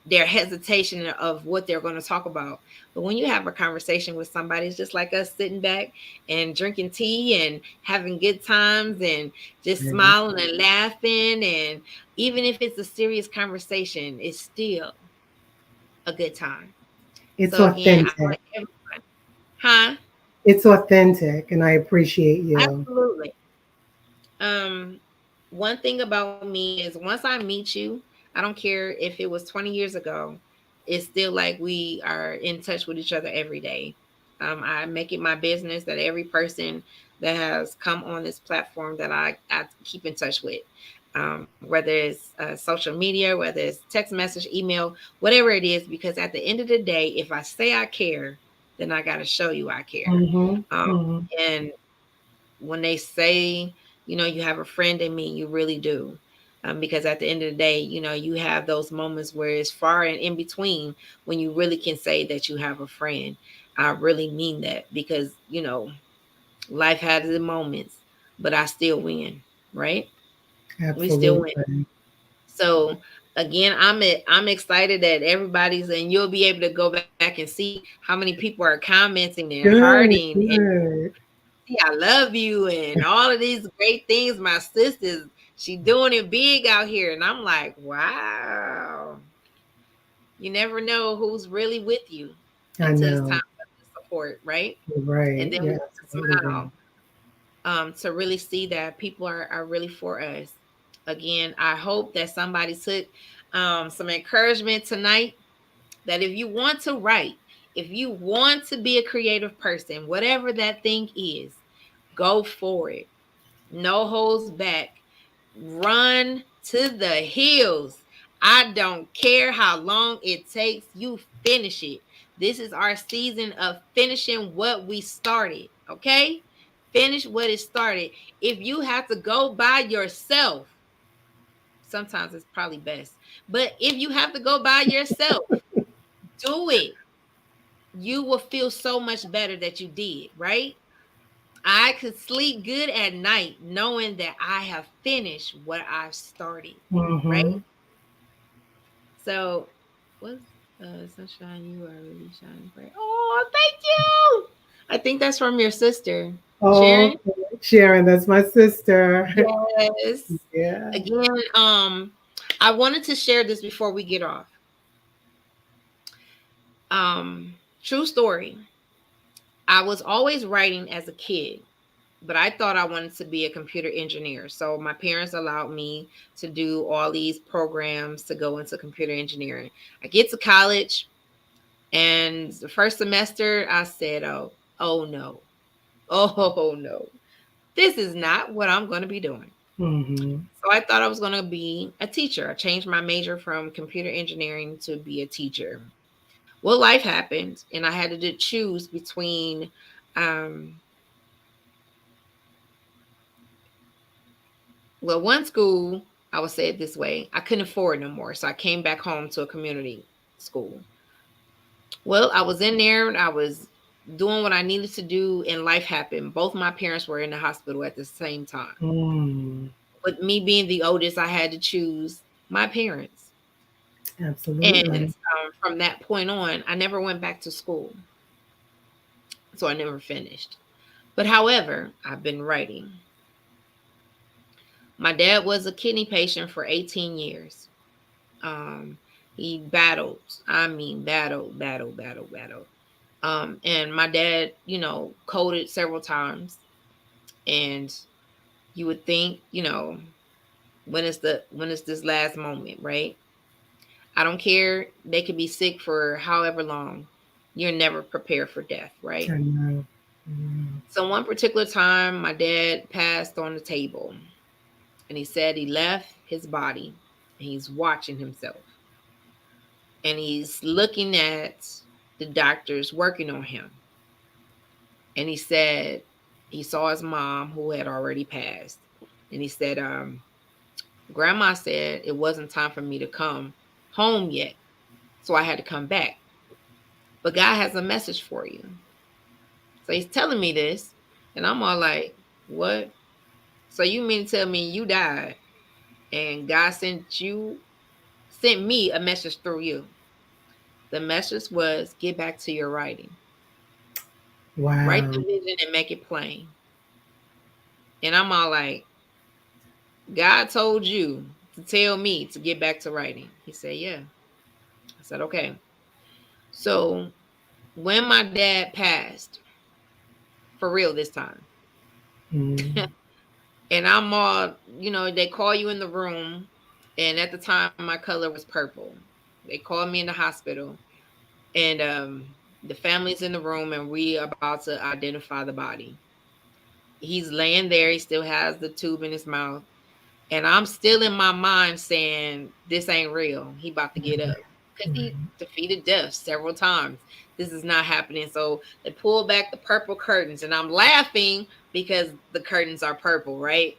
their hesitation of what they're going to talk about. But when you have a conversation with somebody, it's just like us sitting back and drinking tea and having good times and just Right. smiling and laughing. And even if it's a serious conversation, it's still a good time. It's So again, I authentic. want everyone, huh? It's authentic, and I appreciate you. Absolutely. Um, One thing about me is once I meet you, I don't care if it was 20 years ago, it's still like we are in touch with each other every day. I make it my business that every person that has come on this platform that I keep in touch with, whether it's social media, whether it's text message, email, whatever it is, because at the end of the day, if I say I care, then I got to show you I care. Mm-hmm. Um, Mm-hmm. and when they say, you have a friend in me, you really do. Because at the end of the day, you have those moments where it's far and in between when you really can say that you have a friend. I really mean that because, life has its moments, but I still win, right? We still win. Absolutely. So again, I'm excited that everybody's and you'll be able to go back and see how many people are commenting and Good. hearting and Good. I love you and all of these great things. My sister's she doing it big out here. And I'm like, wow. You never know who's really with you I until it's time know. for the support, right? You're And right. then we You're get to absolutely right. smile to really see that people are really for us. Again, I hope that somebody took some encouragement tonight that if you want to write, if you want to be a creative person, whatever that thing is, go for it. No holds back. Run to the hills. I don't care how long it takes. You finish it. This is our season of finishing what we started. Okay? Finish what it started. If you have to go by yourself, sometimes it's probably best. But if you have to go by yourself, do it. You will feel so much better that you did, right? I could sleep good at night knowing that I have finished what I've started, right? Mm-hmm. So, what's sunshine? You are really shining bright. Oh, thank you. I think that's from your sister, Oh, Sharon. Sharon, that's my sister. Yes. Yeah. Again, I wanted to share this before we get off. True story. I was always writing as a kid, but I thought I wanted to be a computer engineer. So my parents allowed me to do all these programs to go into computer engineering. I get to college, and the first semester I said, oh no. Oh no. This is not what I'm going to be doing. Mm-hmm. So I thought I was going to be a teacher. I changed my major from computer engineering to be a teacher. Well, life happened, and I had to choose between um, well, one school, I would say it this way, I couldn't afford no more. So I came back home to a community school. Well, I was in there and I was doing what I needed to do, and life happened. Both my parents were in the hospital at the same time. Mm. With me being the oldest, I had to choose my parents. And Absolutely. from that point on, I never went back to school. So I never finished. But however, I've been writing. My dad was a kidney patient for 18 years. Um, he battled. I mean, battled. And my dad, coded several times. And you would think, when is this last moment, right? I don't care. They could be sick for however long. You're never prepared for death, right? I know. Mm. So one particular time, my dad passed on the table, and he said he left his body and he's watching himself, and he's looking at the doctors working on him. And he said he saw his mom who had already passed. And he said, Grandma said it wasn't time for me to come home yet. So I had to come back. But God has a message for you. So he's telling me this. And I'm all like, what? So you mean to tell me you died and God sent me a message through you? The message was get back to your writing. Write the Wow. vision and make it plain. And I'm all like, God told you to tell me to get back to writing. He said, yeah. I said, okay. So when my dad passed, for real this time, Mm. and I'm all, they call you in the room. And at the time, my color was purple. They called me in the hospital, and the family's in the room, and we about to identify the body. He's laying there. He still has the tube in his mouth. And I'm still in my mind saying, this ain't real. He about to get up. Because he Right. defeated death several times. This is not happening. So they pull back the purple curtains. And I'm laughing because the curtains are purple, right?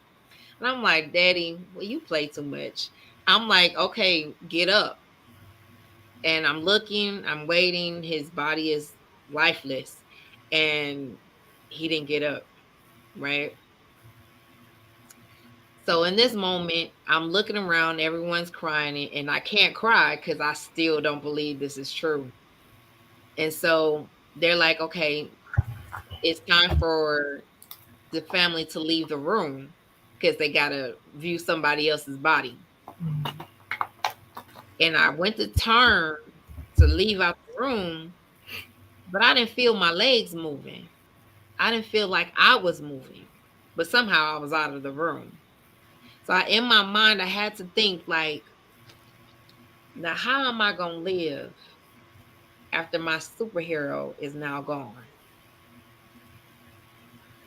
And I'm like, Daddy, well, you play too much. I'm like, okay, get up. And I'm looking, I'm waiting. His body is lifeless. And he didn't get up, right? So in this moment, I'm looking around, everyone's crying, and I can't cry because I still don't believe this is true. And so they're like, okay, it's time for the family to leave the room because they got to view somebody else's body. Mm. And I went to turn to leave out the room, but I didn't feel my legs moving. I didn't feel like I was moving, but somehow I was out of the room. So in my mind, I had to think like, now how am I going to live after my superhero is now gone?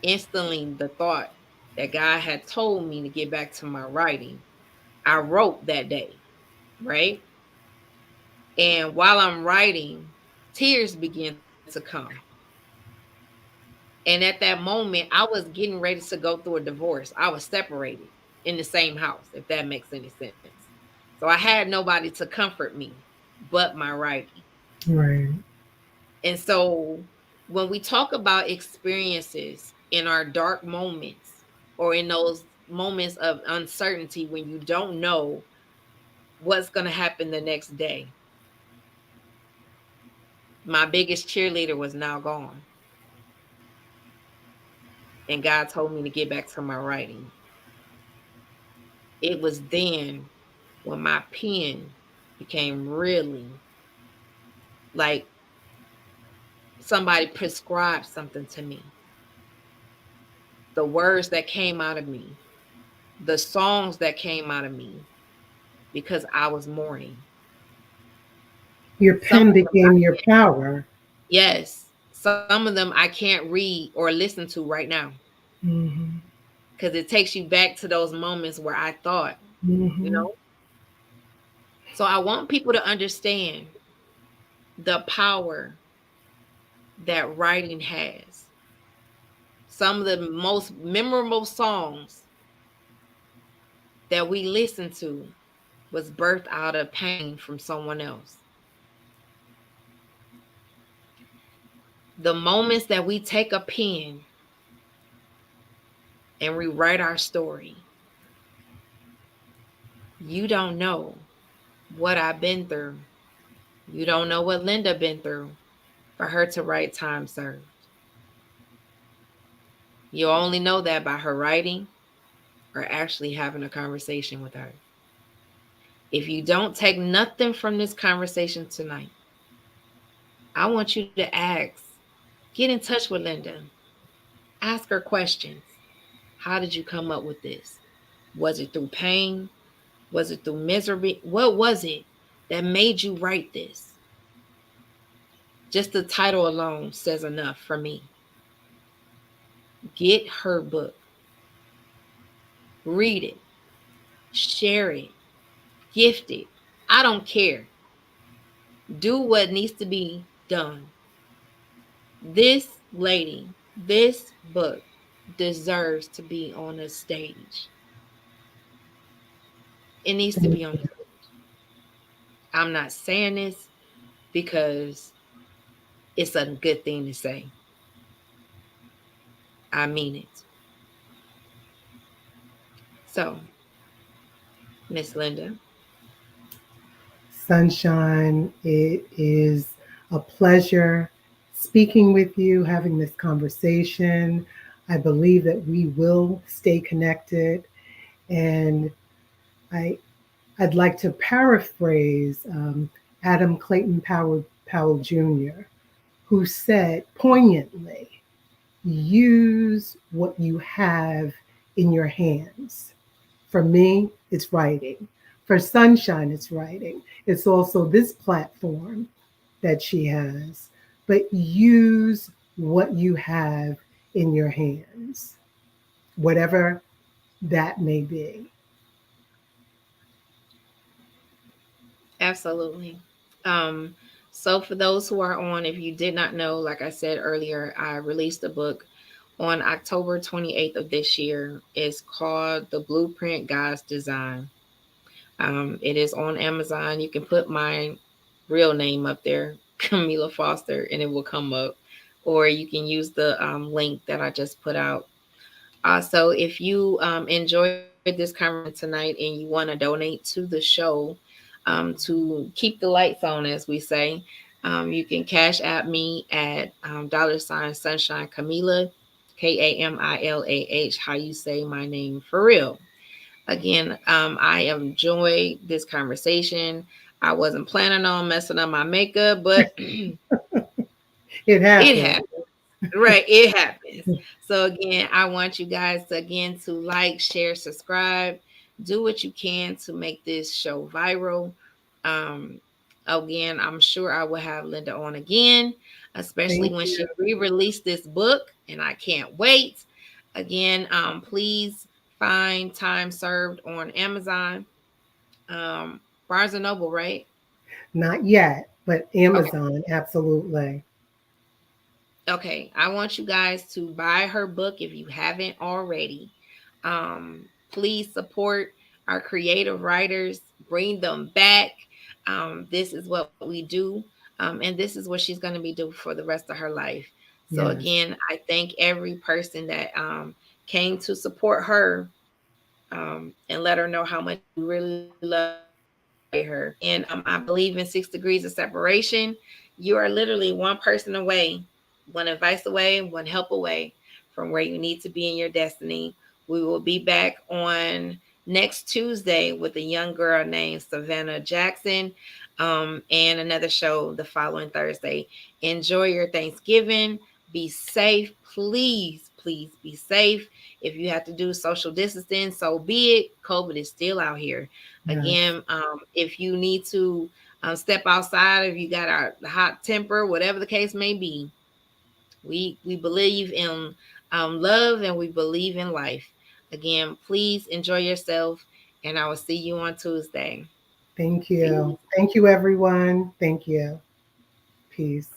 Instantly, the thought that God had told me to get back to my writing, I wrote that day, right? And while I'm writing, tears begin to come. And at that moment, I was getting ready to go through a divorce. I was separated in the same house, if that makes any sense. So I had nobody to comfort me but my writing. Right. And so when we talk about experiences in our dark moments or in those moments of uncertainty when you don't know what's going to happen the next day, my biggest cheerleader was now gone. And God told me to get back to my writing. It was then when my pen became really like somebody prescribed something to me. The words that came out of me, the songs that came out of me, because I was mourning. Your Some pen of them I became your can't, power. yes, some of them I can't read or listen to right now Hmm. because it takes you back to those moments where I thought, you Hmm. know. So I want people to understand the power that writing has. Some of the most memorable songs that we listened to was birthed out of pain from someone else. The moments that we take a pen and rewrite our story, you don't know what I've been through. You don't know what Linda been through for her to write Time Served. You only know that by her writing or actually having a conversation with her. If you don't take nothing from this conversation tonight, I want you to ask, get in touch with Linda, ask her questions. How did you come up with this? Was it through pain? Was it through misery? What was it that made you write this? Just the title alone says enough for me. Get her book, read it, share it, gift it. I don't care. Do what needs to be done. This lady, this book deserves to be on a stage. It needs to be on the stage. I'm not saying this because it's a good thing to say. I mean it. So, Miss Linda, Sunshine, it is a pleasure speaking with you, having this conversation. I believe that we will stay connected. And I, I'd like to paraphrase Adam Clayton Powell Jr., who said poignantly, use what you have in your hands. For me, it's writing. For Sunshine, it's writing. It's also this platform that she has. But use what you have in your hands, whatever that may be. absolutely. Um, so for those who are on, if you did not know, like I said earlier, I released a book on October 28th of this year. It's called The Blueprint God's Design. It is on Amazon. You can put my real name up there, Camila Foster, and it will come up. Or you can use the link that I just put out. Also, if you enjoyed this conversation tonight and you want to donate to the show to keep the lights on, as we say, you can cash at me at $ Sunshine Camila, Kamilah, how you say my name for real. Again, I enjoyed this conversation. I wasn't planning on messing up my makeup, but It it happened. happened. Right, it happens. So again, I want you guys to like, share, subscribe, do what you can to make this show viral. Um, Again, I'm sure I will have Linda on again, especially Thank when you. she re-released this book, and I can't wait. Again, please find Time Served on Amazon, Barnes and Noble, right? Not yet, but Okay. Amazon, absolutely. Okay, I want you guys to buy her book if you haven't already. Please support our creative writers, bring them back. This is what we do, and this is what she's going to be doing for the rest of her life. So Yes. again, I thank every person that came to support her, and let her know how much we really love her and appreciate her. And I believe in 6 degrees of separation. You are literally one person away, one advice away, one help away from where you need to be in your destiny. We will be back on next Tuesday with a young girl named Savannah Jackson, and another show the following Thursday. Enjoy your Thanksgiving. Be safe. Please, please be safe. If you have to do social distancing, so be it. COVID is still out here. Yes. Again, if you need to step outside, if you got a hot temper, whatever the case may be, we believe in love and we believe in life. Again, please enjoy yourself, and I will see you on Tuesday. Thank you. Peace. Thank you, everyone. Thank you. Peace.